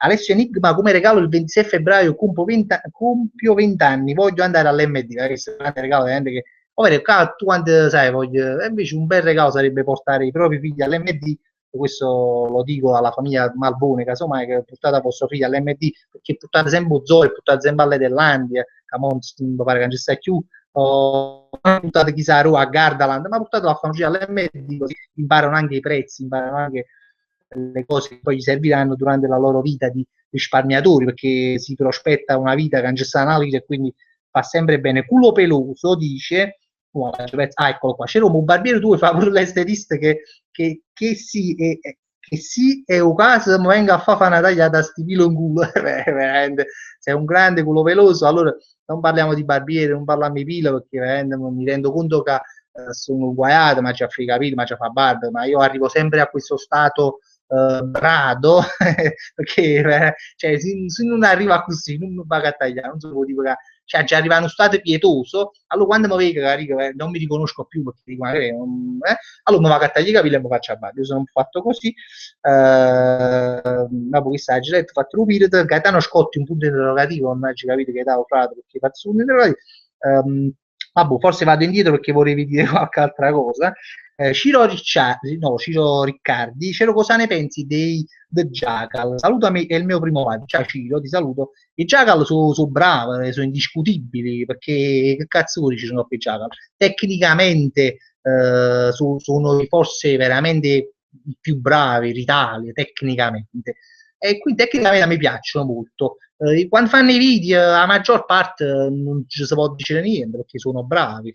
Alessio Enigma come regalo il 26 febbraio compio 20 anni, voglio andare all'MD, questo è un regalo veramente che tu quando sai, voglio, invece un bel regalo sarebbe portare i propri figli all'MD, questo lo dico alla famiglia Malbone, casomai che portate vostro figlio all'MD, perché portate sempre Zoe, portate sempre alle Dell'Andia, mi pare che non ci sta più, portate chissà a Gardaland, ma portate la famiglia all'MD, così imparano anche i prezzi, imparano anche le cose che poi gli serviranno durante la loro vita di risparmiatori, perché si prospetta una vita che non c'è stata una lira e quindi fa sempre bene. Culo peloso dice, eccolo qua, c'era un barbiere tu fai pure l'estetista che si E sì, è un caso mi venga a fare una tagliata a sti filo in culo, veramente, sei un grande culo veloso, allora non parliamo di barbiere, non parliamo di filo, perché veramente mi rendo conto che sono guaiato, ma ci fa i capelli, ma ci fa barba, ma io arrivo sempre a questo stato brado, perché cioè, se non arriva così, non mi va a tagliare, non so come dire, cioè già arriva in uno stato pietoso, allora quando mi vedo che non mi riconosco più, perché dico, allora mi va a tagliare i capelli e mi faccio a barba, io sono fatto così, ma poi sta giretto, fatto un periodo, Gaetano Scotti, un punto interrogativo, non ci capite che davo frato, perché faccio un punto interrogativo, vabbè, forse vado indietro perché volevi dire qualche altra cosa. Ciro Ricciardi, no, Ciro Riccardi, Ciro, cosa ne pensi dei The Jackal? Salutami, è il mio primo maggio. Ciao Ciro, ti saluto. I Jackal sono bravi, sono indiscutibili, perché che cazzo ci sono qui i Jackal? Tecnicamente sono forse veramente i più bravi d'Italia, tecnicamente. E quindi tecnicamente a me piacciono molto. Quando fanno i video, la maggior parte non ci si può dire niente perché sono bravi.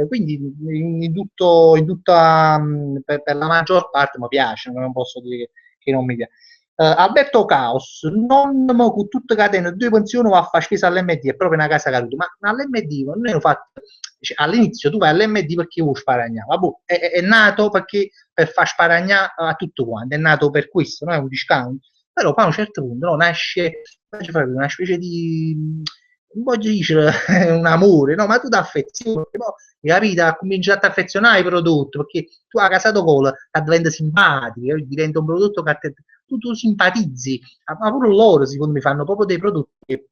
Quindi in tutta, per la maggior parte mi piace, non posso dire che non mi piace. Alberto Caos, non mo con tutte le catene, due pensioni va a fare spesa all'MD, è proprio una casa caduta, ma all'MD non è fatto, cioè, all'inizio tu vai all'MD perché vuoi sparagnare, vabbè, è nato perché per far sparagnare a tutto quanto, è nato per questo, non è un discount, però poi a un certo punto no, nasce una specie di, non voglio dire un amore, no, ma tu ti affezioni, poi, capito? Cominci a affezionare ai prodotti, perché tu a casa cola diventa simpatico, diventa un prodotto che tu simpatizzi, ma pure loro secondo me fanno proprio dei prodotti che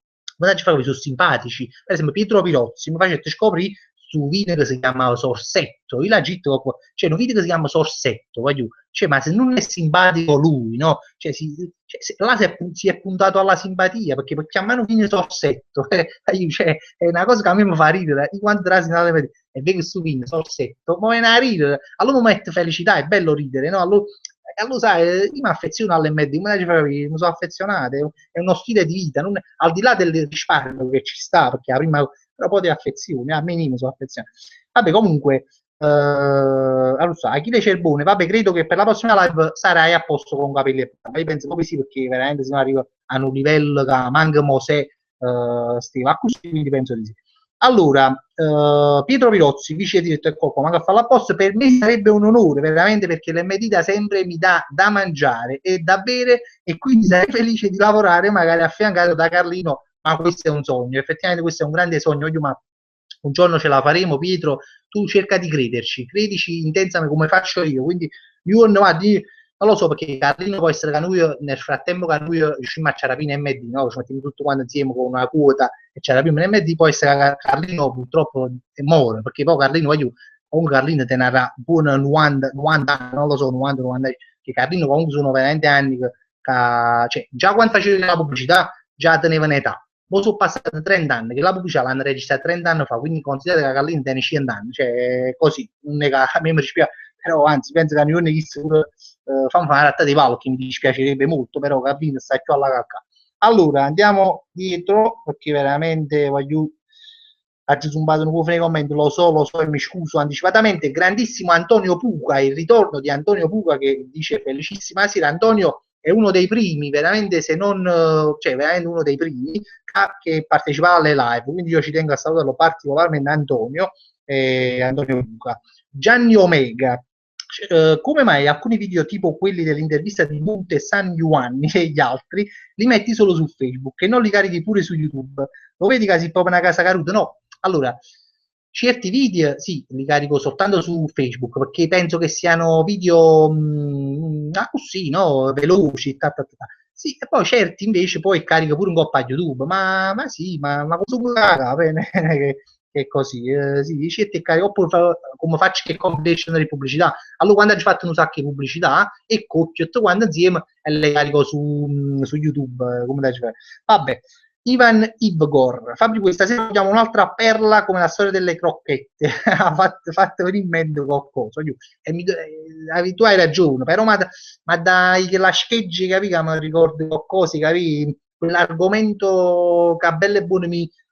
sono simpatici. Per esempio Pietro Pirozzi mi facete scoprire su un video che si chiama Sorsetto, io la gitto, cioè un video che si chiama Sorsetto, voglio, cioè, ma se non è simpatico lui, no? Cioè, là si è puntato alla simpatia, perché per chiamare un video Sorsetto, cioè, è una cosa che a me mi fa ridere, io quando trasi è vero che questo film Sorsetto, ma viene a ridere, allora mi mette felicità, è bello ridere, no? Allora sai, io mi affeziono all'MD, mi sono affezionato, è uno stile di vita, non, al di là del risparmio che ci sta, perché la prima, però poi di affezione, a me mi sono affezionato. Vabbè, comunque, allora, Achille Cerbone, vabbè, credo che per la prossima live sarai a posto con capelli e barba. Io penso proprio sì, perché veramente se no arrivo a un livello che manca Mosè, Steve, così, quindi penso di sì. Allora, Pietro Pirozzi, vice direttore Cocco, ma a farla apposta per me sarebbe un onore, veramente, perché l'MD da sempre mi dà da mangiare e da bere e quindi sarei felice di lavorare magari affiancato da Carlino, ma questo è un sogno, effettivamente questo è un grande sogno, io, ma un giorno ce la faremo, Pietro, tu cerca di crederci, credici intensamente come faccio io, quindi io no, non lo so perché Carlino può essere che noi nel frattempo che noi riusciamo a Ciarapina MD, no? Ci mettiamo tutto quanto insieme con una quota e Ciarapina MD, può essere che Carlino purtroppo muore, perché poi Carlino, voglio, comunque Carlino te ne avrà buona 90 anni, non lo so, 90 anni, che Carlino comunque sono veramente anni cioè, già quando facevi la pubblicità già teneva un'età. Poi sono passati 30 anni, che la pubblicità l'hanno registrata 30 anni fa, quindi considerate che Carlino tiene 100 anni, cioè così, non è che a me mi dispiace, però anzi penso che a noi ne pure fanno fare una ratta di palo, che mi dispiacerebbe molto, però Carlino sta più alla cacca. Allora, andiamo dietro, perché veramente voglio ha zumbato un po' nei commenti, lo so e mi scuso anticipatamente. Grandissimo Antonio Puca, il ritorno di Antonio Puca che dice felicissima sera. Antonio è uno dei primi, veramente se non, cioè veramente uno dei primi che partecipava alle live, quindi io ci tengo a salutarlo particolarmente Antonio, Antonio Puca. Gianni Omega, come mai alcuni video tipo quelli dell'intervista di Monte San Giovanni e gli altri li metti solo su Facebook e non li carichi pure su YouTube? Lo vedi che sei proprio una casa caruta? No, allora, certi video sì, li carico soltanto su Facebook perché penso che siano video così, no? Veloci, Sì, e poi certi invece poi carico pure un po' a YouTube, ma sì, ma cosa vuoi caga, bene, che è così, sì, certi carico, oppure come faccio che compilation di pubblicità, allora quando hai fatto un sacco di pubblicità e coppio, tutto quanto insieme e le carico su YouTube, come da fare. Vabbè, Ivan Ivgor, Fabri, questa sera abbiamo un'altra perla come la storia delle crocchette. Ha fatto venire in mente qualcosa. Tu hai ragione, però ma dai che la scheggi, capì, che mi ricordo qualcosa, capì? Quell'argomento che a belle e buone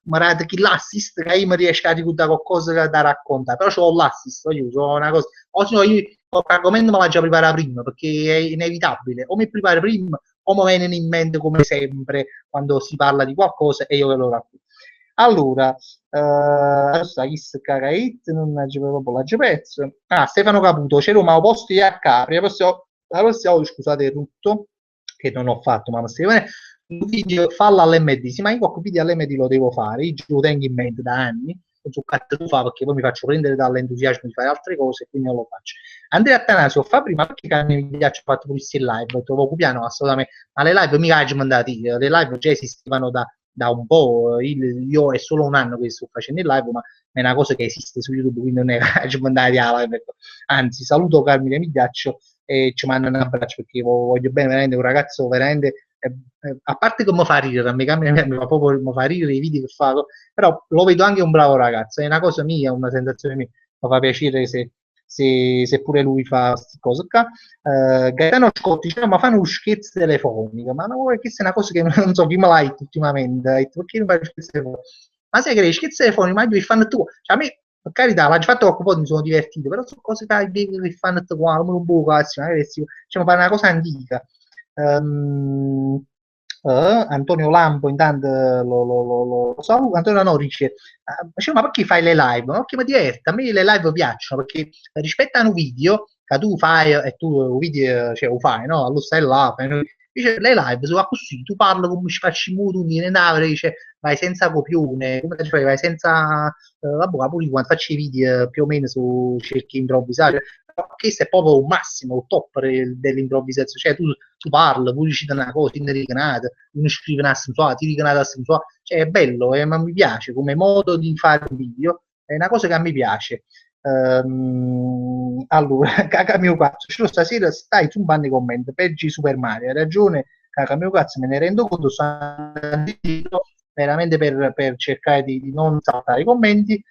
marate chi l'assist, che io mi riesco a ricordare qualcosa da raccontare, però c'ho l'assist, io so una cosa, o se no io l'argomento me la già prepara prima, perché è inevitabile, o mi preparo prima, o mi viene in mente come sempre, quando si parla di qualcosa e io ve lo racconto. Allora, adesso chi si caga hit, non c'è proprio la pezzo. Ah, Stefano Caputo, c'è Roma, posti a Capri, la prossima volta, scusate tutto, che non ho fatto, ma Stefano, un video fallo all'MD, sì, ma io qualche video all'MD lo devo fare, io lo tengo in mente da anni, non so cazzo tu fa perché poi mi faccio prendere dall'entusiasmo di fare altre cose e quindi non lo faccio. Andrea Attanasio fa prima perché mi piace, ho fatto pure il live, trovo piano assolutamente, ma le live mi piace mandati, le live già esistevano da un po', io è solo un anno che sto facendo il live, ma è una cosa che esiste su YouTube, quindi non è che ci mandare a live, ecco. Anzi, saluto Carmine Migliaccio e ci mando un abbraccio perché voglio bene, veramente un ragazzo veramente a parte che mi fa ridere, a me mi fa proprio mi fa ridere i video che fa, però lo vedo anche un bravo ragazzo, è una cosa mia, una sensazione mia, mi fa piacere se pure lui fa queste cose qua. Gaetano Scotti dice, no, ma fanno scherzi telefoniche, ma no, questa è una cosa che non so chi me l'ha detto ultimamente, ha detto, perché non fai scherzi telefonici? Ma sai che le scherzi telefoniche, ma io li fanno tu, cioè a me, per carità, l'ha fatto qualche po', mi sono divertito, però sono cose che fanno tu qua, non può cazzo, cioè, mi pare una cosa antica. Antonio Lampo intanto lo saluto. Antonio Norici diceva, ma perché fai le live? Ma perché mi diverte, a me le live piacciono perché rispetto a un video che tu fai e tu un video cioè, lo fai, no? Allo stai là, fai, dice, le live sono così, tu parli come ci facci muto, ne nave, dice, vai senza copione, come ti fai, vai senza vabbè, pure io quando faccio i video più o meno su cerchi improvvisare, questo è proprio un massimo, il top dell'improvvisazione, cioè tu parli, poi dici una cosa, ti dici nada, uno scrive una sensuale, ti dice una sensuale, cioè è bello, ma mi piace come modo di fare un video, è una cosa che a me piace. Allora, caca mio cazzo, cioè, stasera stai zumbando i commenti, peggio di Super Mario, hai ragione, caca mio cazzo, me ne rendo conto, sto veramente per cercare di non saltare i commenti.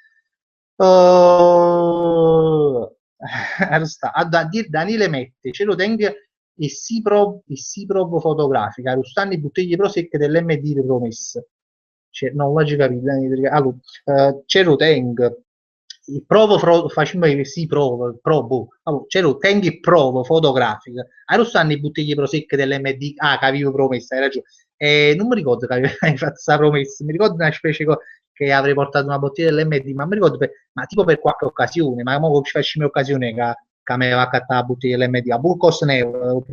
Daniele Mette, ce lo tengo e si provo fotografica, rustanni bottiglie prosecche dell'MD promesse. Cioè, non l'ho capito. Allora, ce lo tengo. Facciamo che si provo. Allora, ce lo tengo e provo fotografica. A rustanni bottiglie prosecche dell'MD. Ah, che avevo promessa, hai ragione. Non mi ricordo che avevo fatto questa promessa, mi ricordo una specie che avrei portato una bottiglia dell'MD, ma mi ricordo, ma tipo per qualche occasione, ma come ci facciamo occasione che mi aveva accattato la bottiglia dell'MD, a Burgos Neo,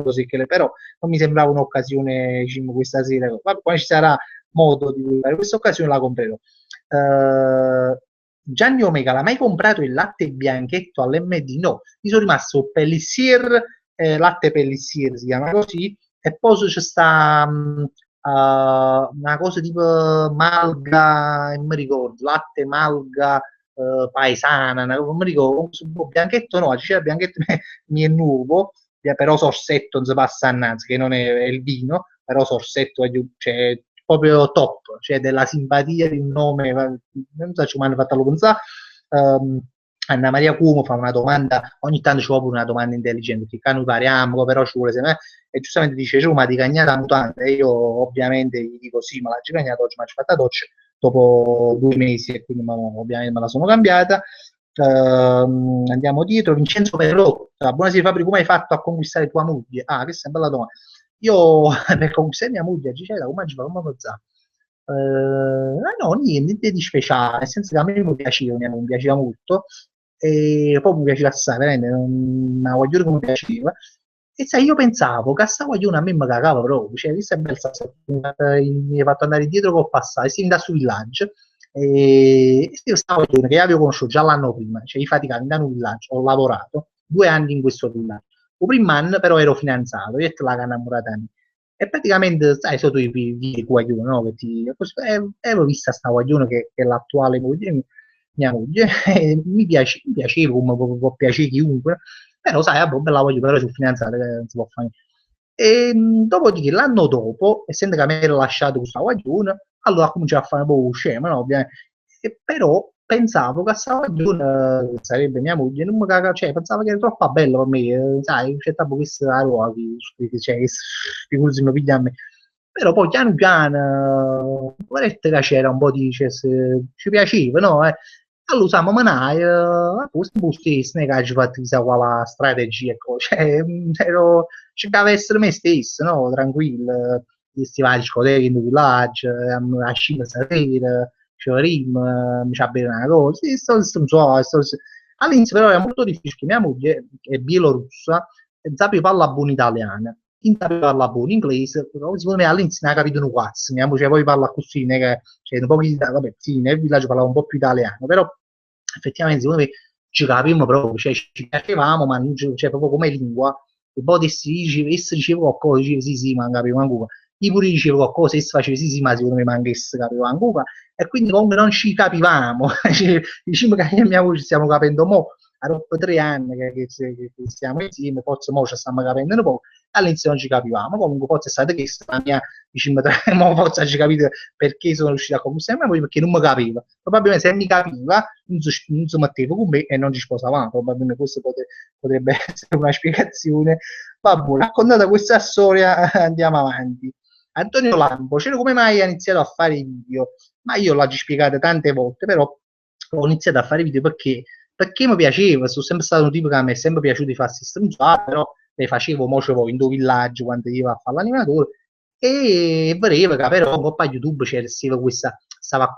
però non mi sembrava un'occasione, diciamo, questa sera, quando ci sarà modo di fare questa occasione la comprerò. Gianni Omega, l'ha mai comprato il latte bianchetto all'MD? No, mi sono rimasto Pellissier, latte Pellissier si chiama così, e poi c'è sta una cosa tipo malga, non mi ricordo, latte malga paesana, non mi ricordo, bianchetto no, c'era bianchetto mi è nuovo, però sorsetto non si passa annanzi, che non è il vino, però sorsetto cioè, proprio top, cioè della simpatia di un nome, non so, ci mi hanno fatto lo pensare. Anna Maria Cuomo fa una domanda, ogni tanto ci vuole una domanda intelligente, che noi pariamo, però ci vuole sempre, e giustamente dice Roma di cagnata mutante, e io ovviamente gli dico sì, ma la cagnata oggi mi ha fatto la doccia dopo 2 mesi e quindi ovviamente me la sono cambiata. Andiamo dietro, Vincenzo Perrò, buonasera Fabri, come hai fatto a conquistare tua moglie? Ah, questa è una bella domanda. Io per conquistare mia moglie a Gicella, come ci fa? Come posso no, niente di speciale, nel senso che a me mi piaceva molto, e poi mi piaceva assai, veramente, una guaglione che mi piaceva. E sai, io pensavo che a sta guaglione a me mi cagava proprio, cioè, questa è bella, mi ha fatto andare indietro col passato, e si da su villaggio, e io stavo guaglione che avevo conosciuto già l'anno prima, cioè, io faticavo in un villaggio, ho lavorato 2 anni in questo villaggio. Il primo anno però ero fidanzato, io ho la innamorata mia. E praticamente, sai, sotto i video guaglione, no? Avevo visto sta guaglione che è l'attuale moglie, mia moglie, e mi piaceva come può piacere chiunque, però sai, vabbè, bella voglio, però sul fidanzato, non si può fare niente. E dopodiché, l'anno dopo, essendo che mi era lasciato questa guaglione, allora cominciai a fare un po' scema, no? Ovviamente. Però pensavo che sta guaglione sarebbe mia moglie, non mi caga, cioè, pensavo che era troppo bella per me, sai, c'è stato questo cioè, figurati se mi piglia a me. Però poi piano piano, guardate che c'era un po' di, cioè, ci piaceva, no? Allora usiamo manai, poi stesso, non è che ci fatto chissà quale strategia, ecco. Cioè, cercavo di essere me stesso, no? Tranquillo, gli stivali a discoteche in villaggio, a scena stasera, ci rim, mi ci bere una cosa, sì, all'inizio però era molto difficile, mia moglie è bielorussa, e sapeva parlare buon italiano, chi parla buon inglese, però secondo me all'inizio non ha capito un cazzo, mia moglie poi parla così, non è che, cioè, un po' vabbè, sì, nel villaggio parlava un po' più italiano, però effettivamente secondo me ci capimmo proprio, cioè ci piacevamo, ma non cioè, proprio come lingua, e poi se dicevo qualcosa, dicevo sì, sì, ma non capivo ancora. Io pure dicevo qualcosa, e facevo sì, sì, ma secondo me manchesse capivo ancora. E quindi comunque non ci capivamo. Diciamo che io e mia voce ci stiamo capendo mo', a dopo 3 anni che stiamo insieme, forse mo ci stiamo capendo un po', all'inizio non ci capivamo, comunque forse è stata questa la mia, diciamo, mo forse ci capito perché sono riuscito a conquistare poi perché non mi capiva. Probabilmente se mi capiva non si metteva con me e non ci sposavamo, probabilmente questo potrebbe essere una spiegazione. Vabbè, raccontata questa storia andiamo avanti. Antonio Lampo, cioè, come mai ha iniziato a fare i video? Ma io l'ho già spiegato tante volte, però ho iniziato a fare video perché mi piaceva, sono sempre stato un tipo che a me è sempre piaciuto di farsi stronzare, però le facevo mo c'avevo in due villaggio quando io a fare l'animatore e pareva che però un po' a YouTube c'era questa stava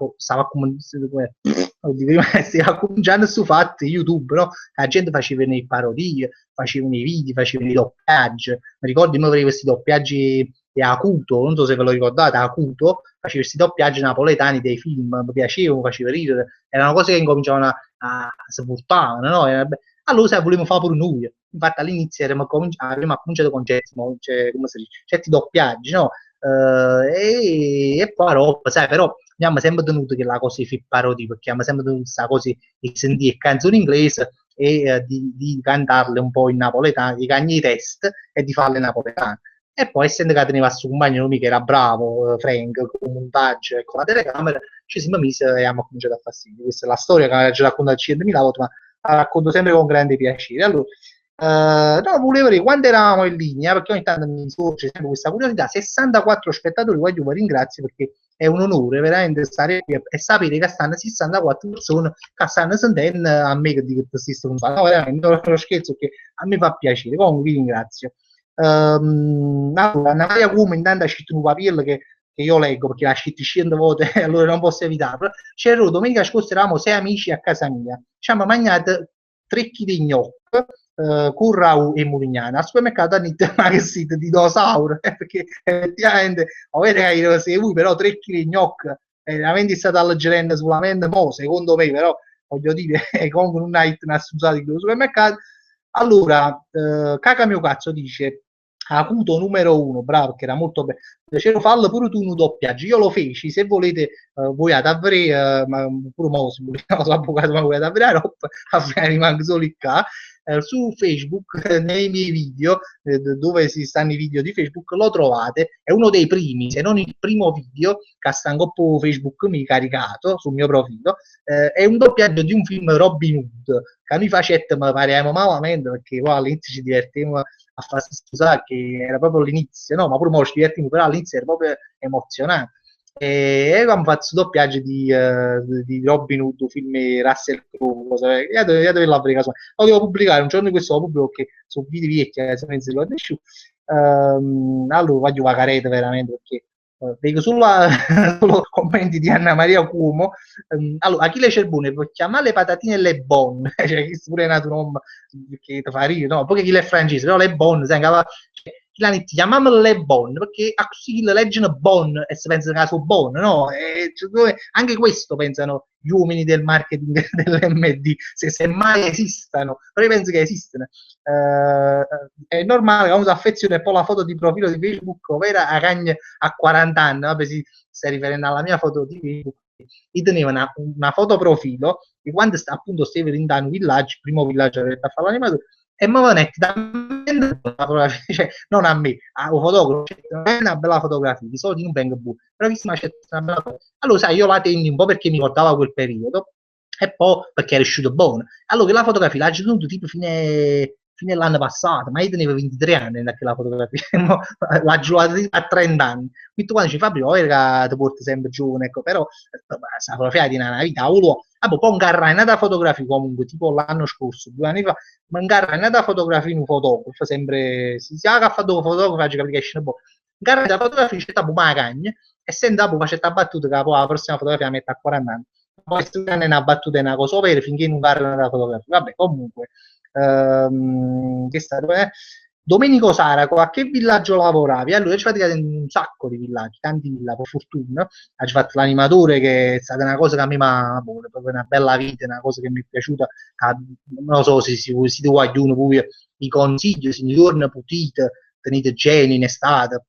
cominciando su fatti YouTube, no? La gente faceva le parodie, facevano i video, facevano i doppiaggi. Mi ricordo io facevo questi doppiaggi di Acuto, non so se ve lo ricordate, Acuto faceva questi doppiaggi napoletani dei film, mi piacevano, mi faceva ridere, erano cose che incominciavano a si portavano, no? Allora sai, volevamo fare pure noi. Infatti all'inizio avremmo cominciato con cioè, come si dice, certi doppiaggi, no? E poi roba, sai, però abbiamo sempre tenuto che la cosa si parodi, perché abbiamo sempre tenuto questa cosa di sentire canzoni inglesi e di cantarle un po' in napoletano, di cagnare i test e di farle in napoletano. E poi, essendo che teneva questo compagno che era bravo, Frank, con il montaggio e con la telecamera, ci siamo messi e abbiamo cominciato a fare simile. Questa è la storia che ci raccontato 100.000 volte, ma la racconto sempre con grande piacere. Allora, no, volevo dire, quando eravamo in linea, perché ogni tanto mi sorge sempre questa curiosità, 64 spettatori, voglio vi ringrazio perché è un onore veramente stare qui e sapere che stanno 64 persone che stanno sentendo a me che dico questi stronzati. No, veramente, non lo scherzo, perché a me fa piacere. Comunque vi ringrazio. Allora, Anna Maria Cuomo intanto ha scritto un papiro che io leggo perché l'ha scritto 100 volte e allora non posso evitarlo. C'era domenica scorsa eravamo 6 amici a casa mia, ci hanno mangiato 3 kg di gnocchi, currau e murignana al supermercato hanno detto ma che siete dinosauro perché effettivamente avete che se voi però 3 kg di gnocchi veramente state alleggerendo solamente mo secondo me però voglio dire comunque non hai assunto di supermercato allora caca mio cazzo dice acuto numero uno bravo perché era molto bello dicevo fallo pure tu un doppiaggio io lo feci se volete voi ad avrei ma pure mo se volete non so avvocato ma voi ad avrei rimango solo qua su Facebook nei miei video dove si stanno i video di Facebook lo trovate è uno dei primi se non il primo video che sta in coppo Facebook mi caricato sul mio profilo è un doppiaggio di un film Robin Hood che noi facemmo parliamo malamente perché poi all'inizio ci divertivamo a farsi scusare che era proprio l'inizio no ma pure mo ci divertimmo però all'inizio era proprio emozionante e abbiamo fatto doppiaggio di Robin Hood, film Russell Crowe, io devo la pubblicato. Lo devo pubblicare un giorno di questo lo pubblico perché sono video vecchi, se non si lo nessuno. Allora voglio pagarete veramente perché vedo solo commenti di Anna Maria Cuomo. Allora, Achille Cerbone può chiamare le patatine le bonne, cioè che pure è nato un nome che ti fa ridere, no? Poi Achille è francese, però le bonne, sai, chiamiamole le bonne perché così le leggono bonne e si pensano che sono buone, no? Cioè, anche questo pensano gli uomini del marketing dell'MD, se mai esistano, però io penso che esistano. È normale che uno si affezioni e poi la foto di profilo di Facebook, ovvero a cagna a 40 anni, vabbè, si stai riferendo alla mia foto di Facebook, gli teneva una foto profilo di quando appunto stavo in un villaggio, il primo villaggio che a fare l'animatore, e mi vanetti da me cioè, non a me, a un fotografo, cioè, è una bella fotografia, di solito non vengo buono, però chi si mi una bella fotografia. Allora, sai, io la tengo un po' perché mi ricordava quel periodo, e poi perché era uscito buono. Allora, la fotografia l'ha tenuto tipo fine fino all'anno passato, ma io tenevo 23 anni da quella fotografia, l'ha giocata a 30 anni. Quindi quando ci fa prima, che ti porti sempre giovane, ecco, però questa fotografia di una vita, poi un carro è nata fotografia comunque, tipo l'anno scorso, 2 anni fa, ma un carro è nata fotografia in un fotografo, sempre, si ha fatto un fotografo, faccio capire che esce un po'. Un carro da fotografia, c'è un ma cagna, e se dopo faccio questa battuta che poi la prossima fotografia la metto a 40 anni. Poi è una battuta, è una cosa vera, finché non carro da fotografia. Vabbè, comunque, che sta, Domenico Saraco, a che villaggio lavoravi? Allora, ci fate in un sacco di villaggi, tanti villaggi, per fortuna. Ha fatto l'animatore, che è stata una cosa che a me mi ha proprio una bella vita, una cosa che mi è piaciuta. Non lo so se siete qualcuno, poi vi consiglio, se ne torna putite, tenete geni in estate.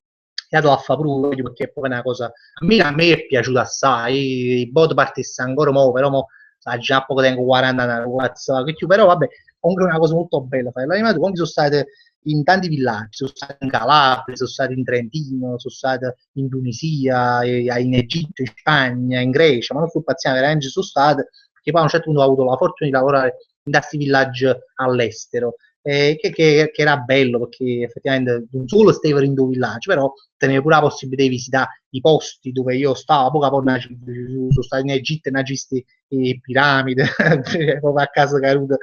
E a fa pure, perché è proprio una cosa. A me è piaciuta assai. I bot partisse ancora mo, però mo, sa, già poco tempo 40 anni, però vabbè, comunque è una cosa molto bella fare l'animatore. Comunque sono state in tanti villaggi, sono stato in Calabria, sono stato in Trentino, sono stato in Tunisia, in Egitto, in Spagna, in Grecia, ma non sul paziente, veramente sono stato, perché poi a un certo punto ho avuto la fortuna di lavorare in questi villaggi all'estero, che era bello, perché effettivamente non solo stavo in due villaggi, però tenevo pure la possibilità di visitare i posti dove io stavo, poco a poco sono stato in Egitto e ho visto le piramidi, proprio a casa caduta,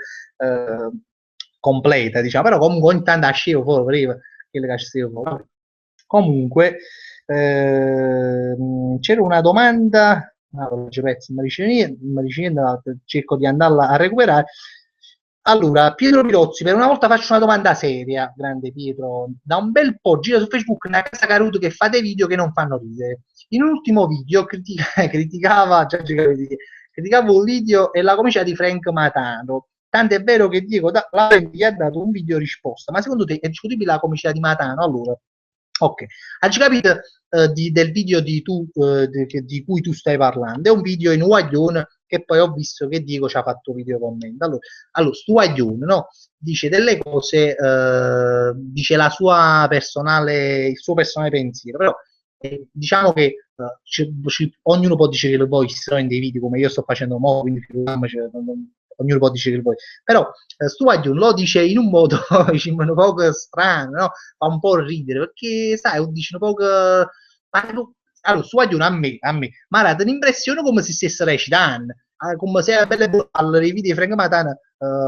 completa, diciamo, però comunque ogni tanto ascevo fuori, prima che le cascevo fuori. Comunque, c'era una domanda, cerco di andarla a recuperare. Allora, Pietro Pirozzi, per una volta faccio una domanda seria, grande Pietro. Da un bel po' gira su Facebook una casa caruto che fate video che non fanno ridere. In un ultimo video criticava un video e la comicia di Frank Matano. Tanto è vero che Diego gli ha dato un video risposta, ma secondo te è discutibile la comicità di Matano? Allora, ok, hai capito del video di cui tu stai parlando? È un video in guaglione che poi ho visto che Diego ci ha fatto video commento. Allora sto guaglione, no? Dice delle cose, dice la sua personale, il suo personale pensiero, però diciamo che ognuno può dire che lo voice in dei video come io sto facendo mo, quindi ognuno può dire che lo voice, però Stuaglione lo dice in un modo diciamo, un po' strano, no? Fa un po' ridere, perché sai, dice un po' che allora Stuaglione a me mi ha dato l'impressione come se stesse recitando, come se era belle alle video di Frank Matana,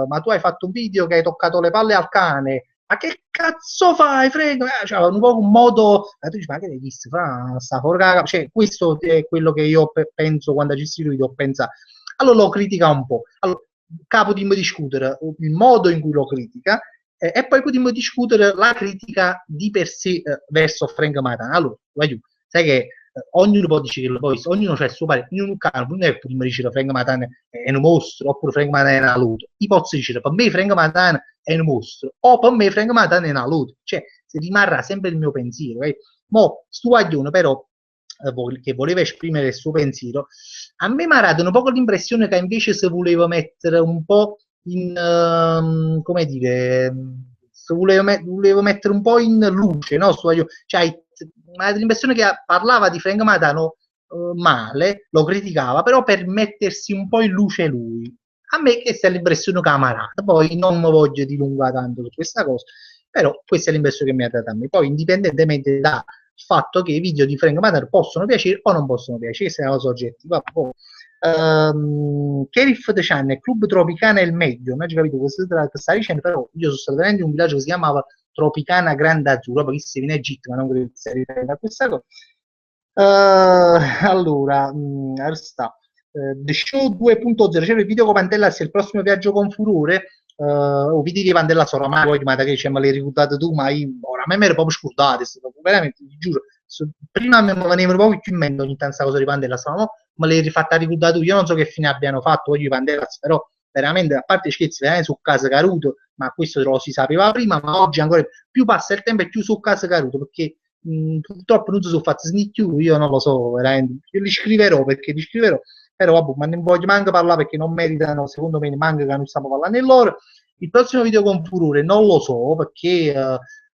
ma tu hai fatto un video che hai toccato le palle al cane, ma che cazzo fai, Frank? Cioè, un po' un modo, tu dici, ma che hai visto? Sta forca, cioè, questo è quello che io penso quando ci si video, pensa, allora lo critica un po'. Allora, capo di discutere il modo in cui lo critica e poi potremmo discutere la critica di per sé verso Frank Matana. Allora, sai che ognuno può dire che lo poi, ognuno c'ha il suo parere, in un caso non è prima dire Frank Matana è un mostro oppure Frank Matana è una luce. Io posso dire per me Frank Matana è un mostro o per me Frank Matana è una luce, cioè rimarrà sempre il mio pensiero. Mo sto guaglione però che voleva esprimere il suo pensiero, a me mi ha dato un po' l'impressione che invece si voleva mettere un po' in, come dire, se volevo mettere un po' in luce, no? Cioè, mi ha dato l'impressione che parlava di Frank Matano male, lo criticava, però per mettersi un po' in luce lui. A me questa è l'impressione camarata, poi non mi voglio dilungare tanto su questa cosa, però questa è l'impressione che mi ha dato a me. Poi, indipendentemente da il fatto che i video di Frank Matter possono piacere o non possono piacere, questa è una cosa oggettiva. Kerif de Chan, Club Tropicana è il meglio, non ho capito questo che sta dicendo, però io sono stato venendo in un villaggio che si chiamava Tropicana Grande Azzurro, perché si viene in Egitto, ma non credo che sia riferito a questa cosa. Allora, sta. The Show 2.0, c'è il video con Pantella, il prossimo viaggio con furore, o video di Pantella oramai poi ma che me l'hai ricordato tu, ma io oramai mi ero proprio scordato, veramente, ti giuro, prima mi venivano proprio più in mente ogni tanto questa cosa di Pantella, no? Me l'hai rifatta ricordare tu, io non so che fine abbiano fatto voglio i Pantella, però veramente, a parte scherzi, su Casa Caruto, ma questo lo si sapeva prima, ma oggi ancora più passa il tempo e più su Casa Caruto, perché purtroppo non si sono fatti sentire, io non lo so, veramente, io li scriverò, però vabbè, ma ne voglio manco parlare perché non meritano, secondo me, manco che non stiamo parlando loro. Il prossimo video con Furore non lo so, perché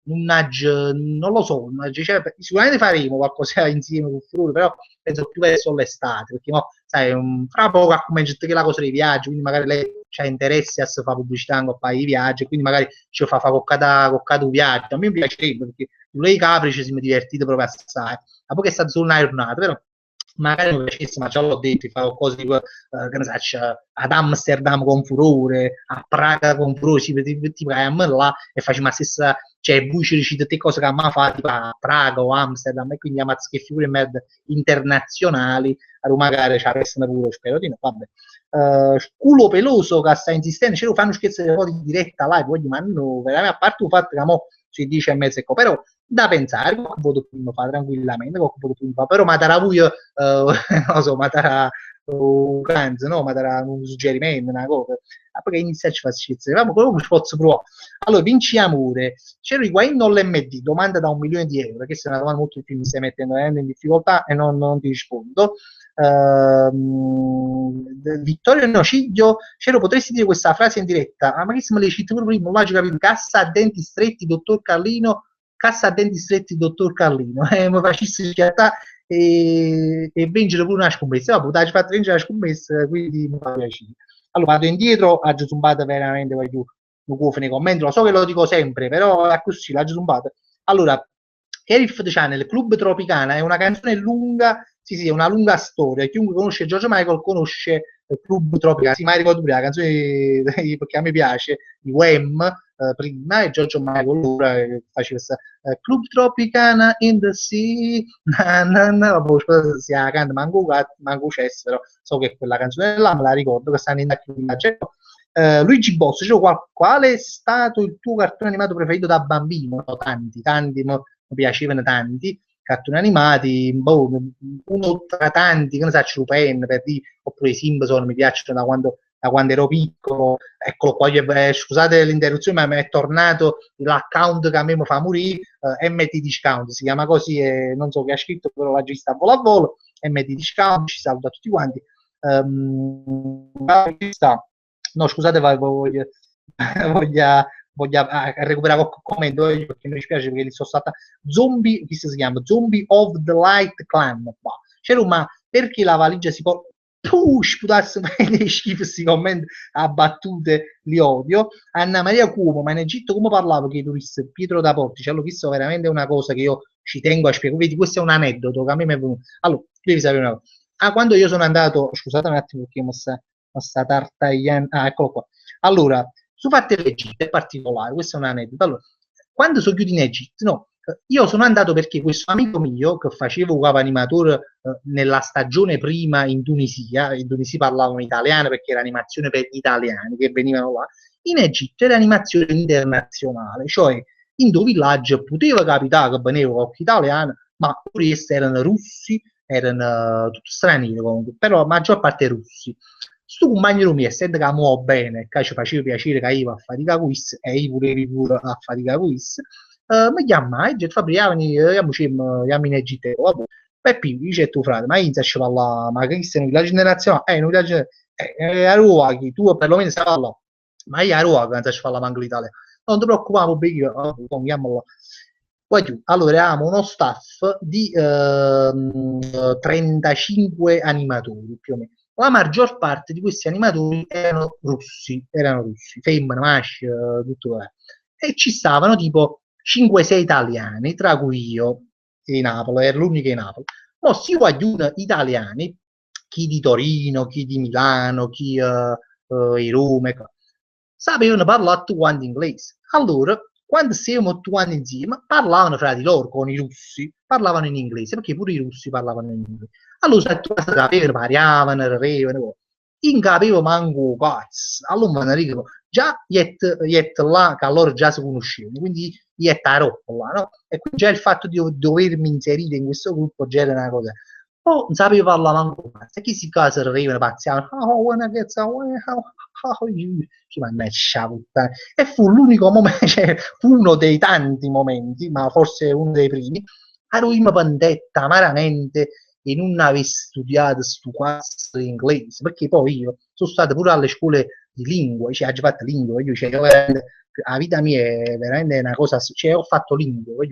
non lo so, cioè, sicuramente faremo qualcosa insieme con Furore, però penso più verso l'estate, perché no, sai, fra poco ha cominciato che la cosa dei viaggi, quindi magari lei c'ha interesse a se fare pubblicità in un paio di viaggi, quindi magari ci fa coccata un viaggio. A me piacerebbe, perché lei Capri ci siamo divertiti proprio assai. Ma poi che è stata solo una giornata, però magari mi piacesse, ma già l'ho detto, fare qualcosa di, che ne so, ad Amsterdam con furore, a Praga con furore, tipo che là e facciamo la stessa, cioè voi ci dicete te cose che a me fa, tipo a Praga o Amsterdam, e quindi ammazza che figure merda internazionali, a Roma magari ci arrestano pure, spero di no, vabbè. Culo peloso che sta insistendo, ce lo fanno scherzo di diretta live, voglio, ma no, veramente, a parte il fatto che mo si dice a mezzo, ecco, però da pensare, qualche voto prima fa tranquillamente, qualche voto prima fa, però ma darà voi, non lo so, ma darà un canzo, no? Ma darà un suggerimento, una cosa. Ma poi che inizia a ci fare schizzo, ma come ci posso provare? Allora, vinciamo pure. C'ero Higuain o l'MD? Domanda da 1 milione di euro, che è una domanda molto più mi stai mettendo in difficoltà e non ti rispondo. Vittorio Nociglio, Cero, potresti dire questa frase in diretta? Ma che se me le citi pure prima, là ci capito, cassa a denti stretti, dottor Carlino, cassa a denti stretti, dottor Carlino, mi facessi schiattare e vincere pure una scommessa. Vabbè, dai, ci fate vincere la scommessa, quindi mi fa piacere. Allora, vado indietro, ha zumbato veramente, vai giù, non può nei commenti, lo so che lo dico sempre, però è così, l'ha zumbato. Allora, Herif the Channel, Club Tropicana, è una canzone lunga, sì, è una lunga storia. Chiunque conosce George Michael conosce il Club Tropicana. Sì, mai ricordo pure la canzone perché a me piace, di Wham, prima, e George Michael ora faceva questa Club Tropicana in the Sea, vabbè, si canta manco c'è, però so che quella canzone là me la ricordo, che stanno in Luigi Boss, cioè, qual è stato il tuo cartone animato preferito da bambino? No, tanti, mi piacevano tanti cartoni animati, boh, uno tra tanti, che ne so, Lupin, per dire, oppure i Simpson mi piacciono da quando ero piccolo. Eccolo qua, scusate l'interruzione, ma mi è tornato l'account che a me mi fa morire, MT Discount, si chiama così, non so chi ha scritto, però l'ha vista a volo a volo, MT Discount, ci saluta tutti quanti. No, scusate, voglio recuperare qualche commento perché mi dispiace perché li sono stata zombie, che si chiama Zombie of the Light Clan. C'era ma perché la valigia si può sputarsi schifo questi commenti a battute, li odio. Anna Maria Cuomo, ma in Egitto come parlavo che i turisti? Pietro da Porti, cioè, l'ho visto veramente una cosa che io ci tengo a spiegare. Vedi, questo è un aneddoto che a me mi è venuto. Allora, devi sapere una cosa. Quando io sono andato, scusate un attimo perché mi sta tartagliando. Eccolo qua. Allora, su fatte l'Egitto è particolare, questo è un aneddoto. Allora, quando sono chiuso in Egitto, no, io sono andato perché questo amico mio che facevo capo animatore nella stagione prima in Tunisia parlavano italiano perché era animazione per gli italiani che venivano là, in Egitto era animazione internazionale, cioè in due villaggi poteva capitare che venivano qualche italiano, ma questi erano russi, erano tutti stranieri comunque, però la maggior parte russi. Sto compagno mio, essendo che amo bene, che ci faceva piacere che io a fatica quiz e io pure a fatica quiz, mi chiama e dice Fabriani, andiamo in Egitto, vabbè. Peppi, dice tuo frate, ma inizia a parlare, ma che siamo in villaggio nazionale? Non villaggio, a Ruaghi, tu perlomeno sai parlare, ma io a Ruaghi non so parlare manco l'Italia. Non ti preoccupare, perché chiamalo. Poi tu, allora eravamo uno staff di 35 animatori più o meno. La maggior parte di questi animatori erano russi, femmine, maschi, tutto quello. E ci stavano tipo 5-6 italiani, tra cui io di Napoli, ero l'unico in Napoli. Ma si guardano italiani, chi di Torino, chi di Milano, chi di Roma, sapevano parlare tutti quanti inglese. Allora, quando siamo tutti quanti insieme, parlavano fra di loro con i russi, parlavano in inglese, perché pure i russi parlavano in inglese. Allora, se tu sapevano, parlavano, ridevano, non capivo manco cazzo. Allora, mi dico, già iet là, che loro già si conoscevano, quindi iet a roba là, no? E quindi già il fatto di dovermi inserire in questo gruppo già era una cosa. Oh, non sapevo parlare manco cazzo. E chi si casa ridevano, pazziavano, oh, when I get ci mannaggia puttana. E fu l'unico momento, cioè, fu uno dei tanti momenti, ma forse uno dei primi, a lui mi pandetta amaramente e non avessi studiato stu cazzo di inglese, perché poi io sono stato pure alle scuole di lingua, cioè ho fatto lingua, cioè, io veramente, la vita mia è veramente una cosa, cioè ho fatto lingua,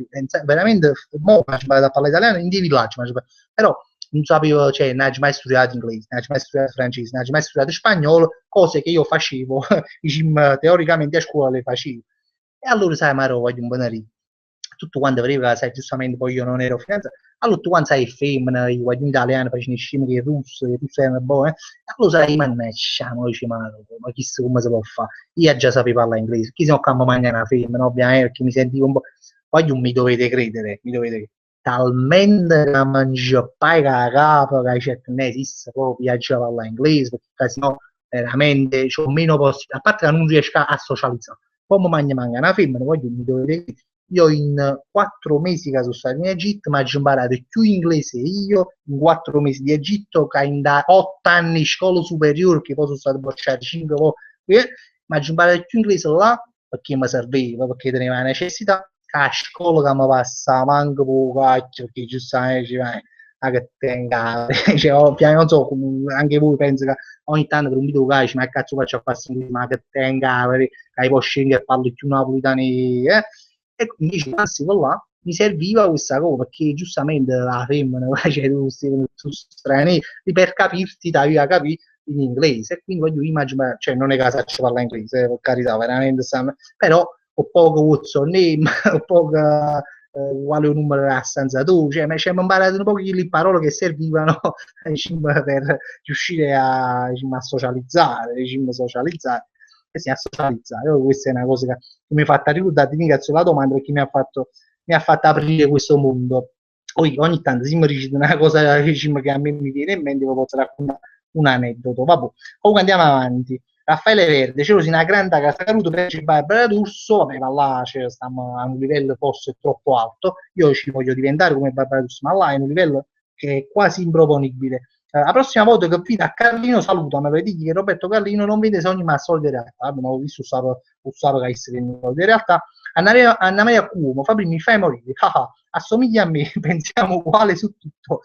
veramente, mo, a parlare italiano in dei villaggi, però non sapevo, cioè, non avevo mai studiato inglese, non avevo mai studiato francese, non avevo mai studiato spagnolo, cose che io facevo, diciamo, teoricamente a scuola le facevo. E allora, sai, ma ero voglio un po' tutto quanto voleva, sai, giustamente poi io non ero fidanzato, allora tu quando sai femmina, io voglio in italiano, facendo scemi che i russi erano buoni, allora sai, mannaggia, dice, ma chissà come si può fare? Io già sapevo parlare inglese, chi se no cambio mangiare una femmina, ovviamente, perché mi sentivo un po', poi mi dovete credere, talmente la mangio pai che la capa, che certo non esiste proprio, viaggiare a parlare inglese, perché sennò veramente c'ho meno possibilità, a parte che non riesco a socializzare. Come mangia una femmina, voglio mi dovete dire, io in 4 mesi che sono stato in Egitto mi ho imparato più inglese io in 4 mesi di Egitto che in da 8 anni di scuola superiore, che poi sono stato bocciato 5 volte, mi ho imparato più inglese là perché mi serviva, perché tenevo la necessità, che a scuola che mi passa manco poco, perché giustamente ci vai a che tenga, cioè, non so, anche voi penso che ogni tanto per un video che ma che cazzo faccio a fare ma che tenga, che hai può scendere e parli più napoletano, e quindi ci passivo là, mi serviva questa cosa perché giustamente la femmina c'è questi strani per capirti, da io a capire in inglese e quindi voglio immaginare, cioè non è che saccio parlare inglese, per carità, veramente, però ho poco what's your name, ho poco quale numero della stanza tu, cioè mi ho imparato un po' le parole che servivano diciamo, per riuscire a, diciamo, a socializzare, diciamo, socializzare, e sì, a socializzare. Questa è una cosa che mi ha fatto ricordare, ti ringrazio la domanda perché mi ha fatto aprire questo mondo. Poi ogni tanto si mi dice una cosa diciamo, che a me mi viene in mente, vi posso raccontare un aneddoto. Vabbè. Comunque andiamo avanti. Raffaele Verde, c'è una grande casa caduta per Barbara D'Urso, vabbè, ma là cioè, stiamo a un livello forse troppo alto, io ci voglio diventare come Barbara D'Urso, ma là è un livello che è quasi improponibile. La prossima volta che vedo a Carlino salutami per dirgli che Roberto Carlino non vede sogni ma soldi in realtà, abbiamo visto usare che essere in realtà. Anna Maria Cuomo, Fabri mi fai morire, assomiglia a me, pensiamo uguale su tutto,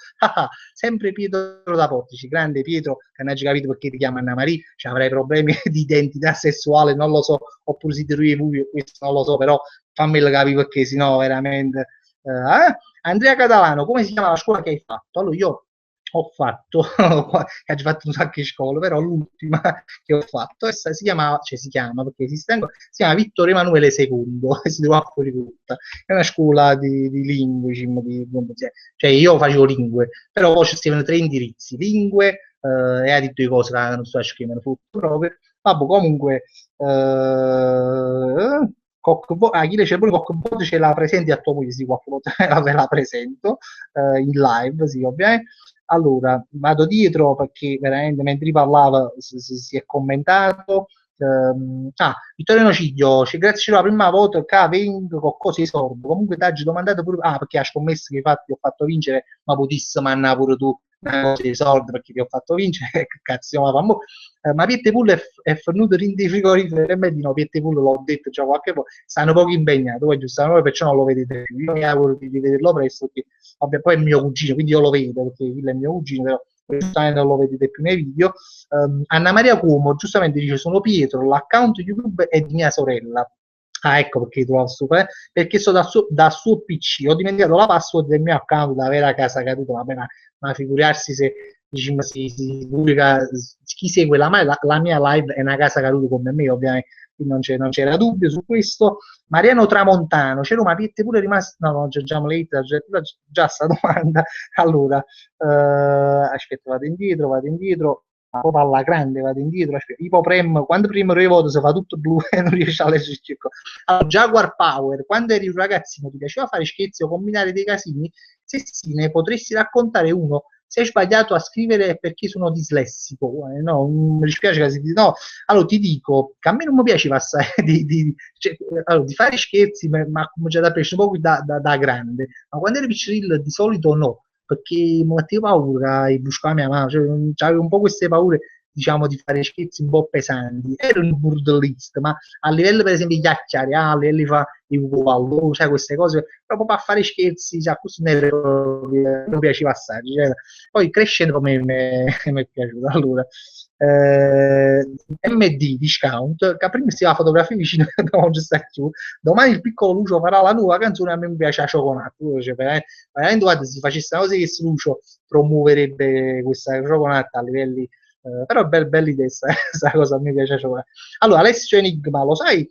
sempre Pietro da Portici, grande Pietro, che non hai capito perché ti chiama Anna Maria, cioè, avrai problemi di identità sessuale, non lo so, oppure siete lui e lui, questo non lo so, però fammelo capire perché sennò veramente... Andrea Catalano, come si chiama la scuola che hai fatto? Allora io ho fatto, che ho fatto un sacco di scuole, però l'ultima che ho fatto si chiama, cioè si chiama perché esiste ancora, si chiama Vittorio Emanuele II, si trova fuori tutta, è una scuola di lingue, cioè io facevo lingue, però poi ci stavano 3 indirizzi, lingue, e ha detto di cose che non sto a scrivere proprio, vabbè comunque, Achille c'è pure Cockbot ce la presenti a tua moglie, sì, ve la presento in live, sì, ovviamente. Allora, vado dietro perché veramente mentre parlava si è commentato. Vittorio Nociglio, grazie alla prima volta che vengo con cose di sordo. Comunque ti ho domandato pure, perché ha scommesso che infatti ho fatto vincere, ma potissimo manna pure tu una cosa di soldi perché ti ho fatto vincere, che cazzo ma Piette Pulle è venuto in frigorifero e me di no, Piette Pulle l'ho detto già qualche volta, stanno poco impegnati, poi giustamente perciò non lo vedete più, io mi auguro di vederlo presto perché vabbè, poi è mio cugino, quindi io lo vedo perché Will è mio cugino, però giustamente non lo vedete più nei video. Anna Maria Cuomo giustamente dice sono Pietro, l'account YouTube è di mia sorella. Ah, ecco perché trovo super, perché sto dal suo PC, ho dimenticato la password del mio account da vera casa caduta, vabbè, ma figurarsi se diciamo, si pubblica, chi segue la mia live è una casa caduta come me, ovviamente, quindi non c'era dubbio su questo. Mariano Tramontano, c'era una Piette pure rimasta, no, no, già già sta domanda, allora, aspetta, vado indietro, proprio alla grande, vado indietro, aspetta, Ipoprem, quando prima voto si fa tutto blu e non riesce a leggere il circo. Allora, Jaguar Power, quando eri un ragazzino ti piaceva fare scherzi o combinare dei casini? Se sì, ne potresti raccontare uno. Se hai sbagliato a scrivere perché sono dislessico, no, mi dispiace che si dice no. Allora ti dico che a me non mi piace passare allora, di fare scherzi, ma come già da pesce un po' da grande, ma quando ero piccolo di solito no, perché mi mettevo paura e buscava mia mamma, cioè, avevo un po' queste paure diciamo, di fare scherzi un po' pesanti, ero un burdellista, ma a livello per esempio di chiacchiere, a livello fa di Ubaldo, sai, queste cose, proprio per fare scherzi, cioè, questo mi piaceva assai, cioè, poi crescendo mi è piaciuto. Allora, MD Discount, che prima si fa fotografie vicino da non sta più, domani il piccolo Lucio farà la nuova canzone, a me mi piace a cioccolato, cioè, veramente guarda, se facesse una cosa che Lucio promuoverebbe questa cioccolata a livelli però è bella idea questa cosa, a me piace cioccolato. Allora, Alessio Enigma, lo sai,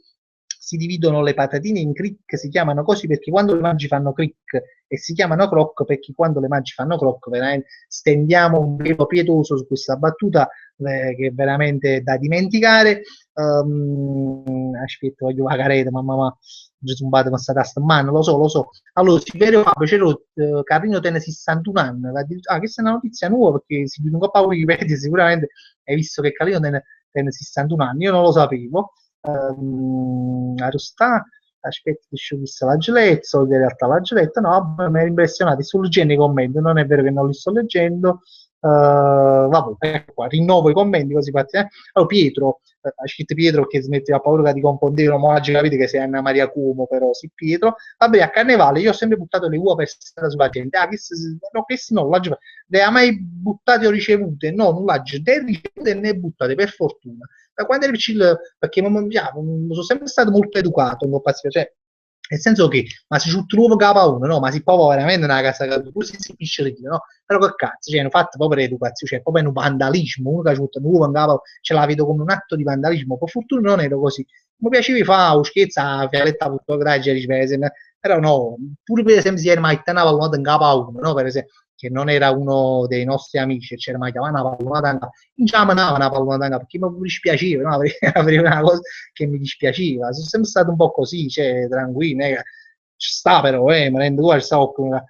si dividono le patatine in crick, si chiamano così perché quando le mangi fanno crick e si chiamano croc perché quando le mangi fanno croc, veramente stendiamo un velo pietoso su questa battuta che è veramente da dimenticare. Aspetta, voglio la careta, mamma mia, zumbate con sta tasta in mano, lo so. Allora, Siberio Fabio, c'ero Carrino tenne 61 anni, questa è una notizia nuova perché si un po' a Wikipedia sicuramente hai visto che Carrino tenne 61 anni, io non lo sapevo. Arostà, aspetta, ho visto la Gillette, in realtà la Gillette, no, mi ero impressionato, sto leggendo i commenti, non è vero che non li sto leggendo, vabbè, ecco qua, rinnovo i commenti così fatti, Allora, Pietro, ha scritto Pietro che smetteva paura che ti confondevano, ma oggi capite che sei Anna Maria Cuomo, però sì Pietro, vabbè, a Carnevale io ho sempre buttato le uova per strada sulla gente, questo no, le ha mai buttate o ricevute? No, non l'ha né ricevute né buttate, per fortuna. Da quando ero piccino, perché sono sempre stato molto educato, non cioè, nel senso che, ma se c'è un nuovo capo uno, no, ma si può veramente una casa che pure si capisce, no? Però che cazzo, cioè, hanno fatto proprio l'educazione, cioè, proprio un vandalismo, uno che ha avuto un nuovo in capo, ce la vedo come un atto di vandalismo, per fortuna non ero così. Mi piaceva fare un scherzo, a fialetta fotografia, però no, pure per esempio se era mai una pallonata in capo a uno, no, per esempio, che non era uno dei nostri amici, c'era mai chiamata una pallonata in capo, non ci amava una pallonata in capo, perché mi dispiaceva, no? Avrei una cosa che mi dispiaceva, sono sempre stato un po' così, cioè, tranquillo, ci sta però, mi rendo conto, stavo con una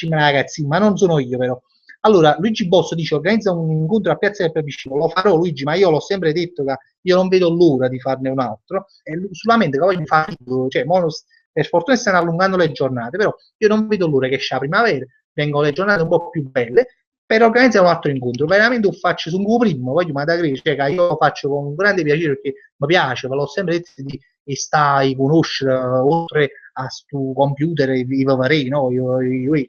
ragazzina, ma non sono io però. Allora, Luigi Bosso dice organizza un incontro a Piazza del Plebiscito, lo farò Luigi, ma io l'ho sempre detto che io non vedo l'ora di farne un altro, e solamente che voglio fare, cioè, per fortuna stanno allungando le giornate, però io non vedo l'ora che c'è la primavera, vengono le giornate un po' più belle, per organizzare un altro incontro, veramente lo faccio su un primo, voglio ma da cioè, che io lo faccio con un grande piacere perché mi piace, ve l'ho sempre detto di stai conoscere oltre a stu computer i vavari, no? Io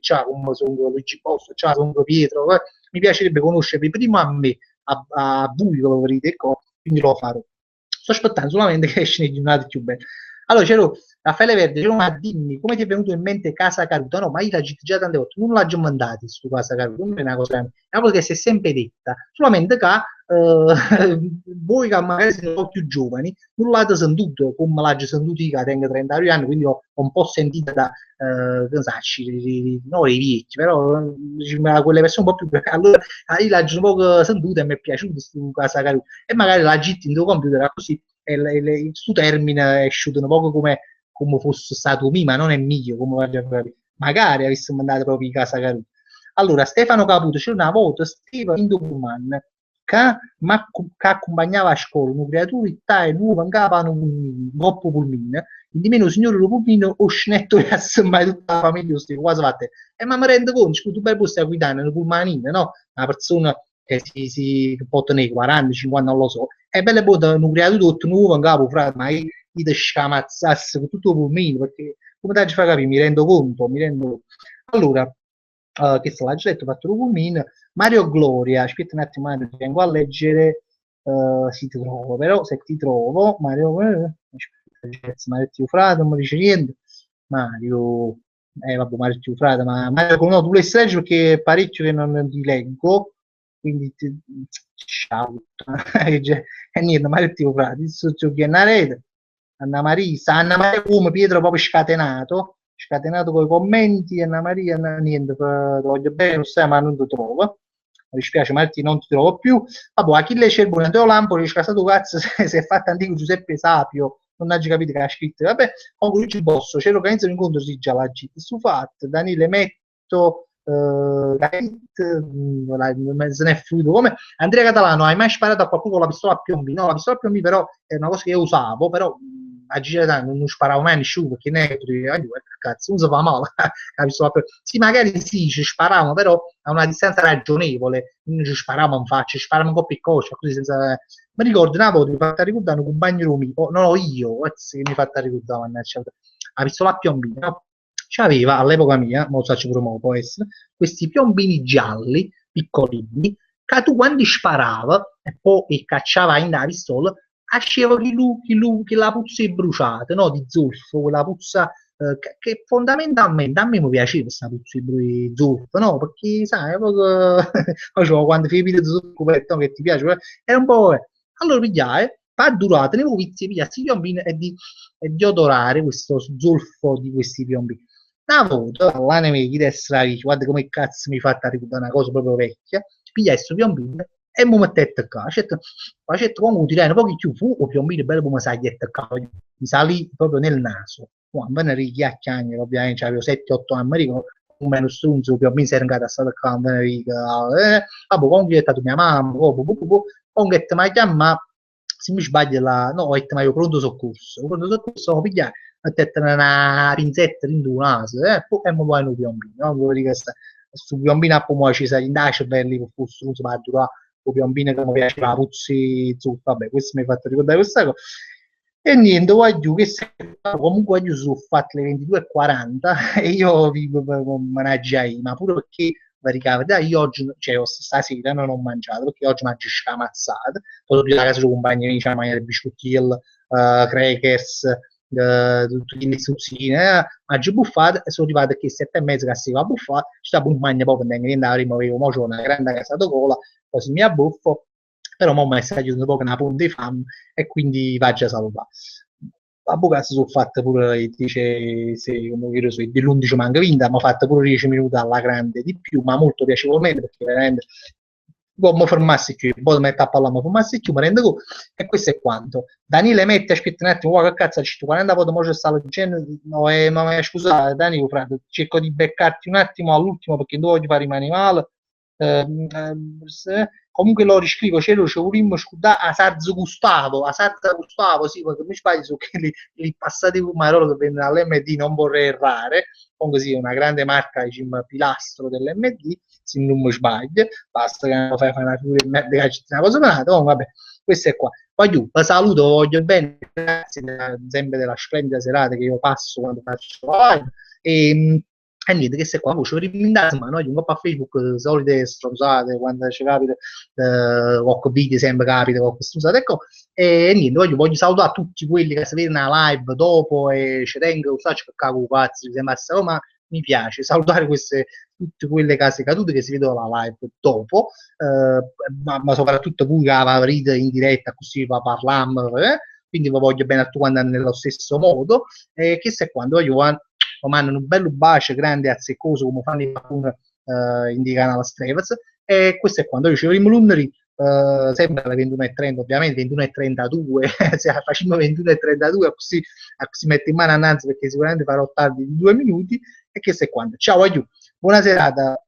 ciao, come sono Luigi Bosso, ciao, sono Pietro, mi piacerebbe conoscervi prima a me, a voi che lo vedete, ecco, quindi lo farò. Sto aspettando solamente che esce nei giornate più belle. Allora, c'ero Raffaele Verde, c'ero ma dimmi, come ti è venuto in mente Casa Caruta? No, ma io l'ho già tante volte, non l'ho già mandato su Casa Caruta, non è una cosa che si è sempre detta, solamente che voi che magari siete un po' più giovani, non l'avete sentito come l'ho sentito io che tengo 30 anni, quindi ho un po' sentito da, no, i vecchi, però quelle persone un po' più allora io l'ho un po' sentito e mi è piaciuto su Casa Caruta e magari la gitti in tuo computer così e il suo termine è uscito un po' come fosse stato mio, ma non è mio, come voglio capire. Magari avessi mandato proprio in Casa Caruta. Allora, Stefano Caputo, c'è una volta Stefano Indopuman che accompagnava a scuola una creatura e nuova in capo a un goppo pulmino, di meno signore lo pulmino o scenetto e assemmai tutta la famiglia sti quasi fatte. E ma mi rendo conto, tu per posti a guidare una pulmanina, no? Una persona che che può tenere 40, 50, non lo so. E belle botte, una creatura tutto nuovo in capo, frate, ma io ti scamazzasse con tutto il pulmino, perché come ti fa capire, mi rendo conto, mi rendo conto. Allora, che sta l'ha già detto, ho fatto il pulmino, Mario Gloria, aspetta un attimo, vengo a leggere se ti trovo, però se ti trovo, Mario, Mario Tiufrate, non mi dice niente, Mario, vabbè, Mario Tiufrate, ma Mario, no, tu le leggi perché è parecchio che non ti leggo, quindi ciao, e niente, Mario Tiufrate, sto giocando a rete, Anna Marisa, Anna Maria come Pietro proprio scatenato con i commenti, Anna Maria, niente, ti voglio bene, non sai, ma non ti trovo. Mi dispiace, Marti, non ti trovo più. Vabbè, Achille Cerbone, Teo Lampo, dice casato cazzo, si è fatto antico Giuseppe Sapio, non ha capito che ha scritto. Vabbè, con Luigi Bosso, c'è l'organizzato un incontro, sì, già l'ha scritto. Su fatto, Daniele Metto, se ne è fluito come Andrea Catalano, hai mai sparato a qualcuno con la pistola a piombi? No, la pistola a piombi però è una cosa che io usavo, però a girare non sparavo mai a nessuno perché ne è cazzo, non si fa male. Sì, magari sì, ci sparavamo, però a una distanza ragionevole, non ci sparavamo in faccia, ci sparavamo un po' piccoci, così senza... Mi ricordo una volta mi fatta ricordare un compagno mio, no, io, che mi fatta ricordare, mannaggia, la pistola a piombino, no? C'aveva all'epoca mia, mo lo faccio pure mo, può essere, questi piombini gialli, piccolini, che tu quando sparava e poi cacciava in la pistola, asceva che la puzza è bruciata, no? Di zolfo, quella puzza che fondamentalmente a me mi piaceva questa puzza di zolfo, no? Perché sai, proprio, quando fai i video di zolfo, che ti piace, era un po'... Allora pigliai, fa durata, ne avevo vizi, pigliai questi piombini e di odorare questo zolfo di questi piombini. Una volta, là ne vedi destra, dici, guarda come cazzo mi fatta ricordare una cosa proprio vecchia, pigliai questo piombino e mi mettette qua. Facetto come tirare un po' più fu, o piombino bello come sagliette qua, mi salì proprio nel naso. Quando me ne richiacchiani, ovviamente avevo 7-8 anni, mi ricordo, un meno strunzo, piombino si era andato a stare qua, me ne ricordo, vabbè, comunque è stato mia mamma, comunque mi ha chiamato, se mi sbaglio, no, ho detto, ma io pronto soccorso, ho pigliato, ho detto una pinzetta in due naso, e mi vuoi un piombino, no? Vuol dire che sto piombino a poi ci sai in dace belli con fu struzzo, ma durare un piombino che mi piace la puzzi zuppa, vabbè, questo mi ha fatto ricordare questa cosa. E niente, voglio che comunque io sono fatte le 22:40 e io vivo per managgiare, ma pure perché dai, io oggi, cioè stasera non ho mangiato perché oggi mangio scamazzate, poi torno a casa con compagni, diciamo, mangiare biscotti, crackers, tutte le stuzzine, mangio buffate e sono arrivato che 7:30 che si va a buffare, ci sta un bagno proprio per andare, prima avevo mo una grande casa di cola, così mi abbuffo, però mo mi sta chiudendo un po' una punta di fame e quindi vado a salutare. A Bocazzo sono fatte pure, dice, se, come dire, so, dell'11 manca vinta, ma fatta pure 10 minuti alla grande di più, ma molto piacevolmente perché veramente poi mi fermassi più, poi mi metto a parlare, mi fermassi più, mi rendo conto, e questo è quanto. Daniele mette, aspetta un attimo, guarda che cazzo, c'è 40 volte, mo c'è stato dicendo, no, ma scusate, Danilo, frate, cerco di beccarti un attimo all'ultimo perché non voglio fare rimane male, comunque lo riscrivo, c'è un rim scudà a Sarzo Gustavo, sì, perché mi sbaglio su che li passati con Marolo che vende dall'MD, non vorrei errare, comunque sì, una grande marca, diciamo, pilastro dell'MD, se non mi sbaglio, basta che non fai una figura di merda che c'è una cosa penata, comunque vabbè, questo è qua. Poi giù, la saluto, voglio bene, grazie sempre della splendida serata che io passo quando faccio live, e niente, che se qua voce rimandate, ma noi un po' a Facebook solite stronzate quando ci capita qualche video sempre capita qualche stronzata, ecco, e niente, voglio salutare tutti quelli che si vedono la live dopo e ci tengo, sai che cago cazzo, ma mi piace salutare tutte quelle case cadute che si vedono la live dopo, ma soprattutto voi che avrete in diretta così parliamo, quindi vi voglio bene a tutti quanti nello stesso modo, che se quando io mandano un bello bacio grande e azzeccoso come fanno i Pacun in di canale Strevez, e questo è quando io ci avremo l'Unri sempre alle 21:30, ovviamente 21:32 se facciamo 21:32 così metto in mano annanzi perché sicuramente farò tardi di 2 minuti, e questo è quando ciao, aiuto, buona serata.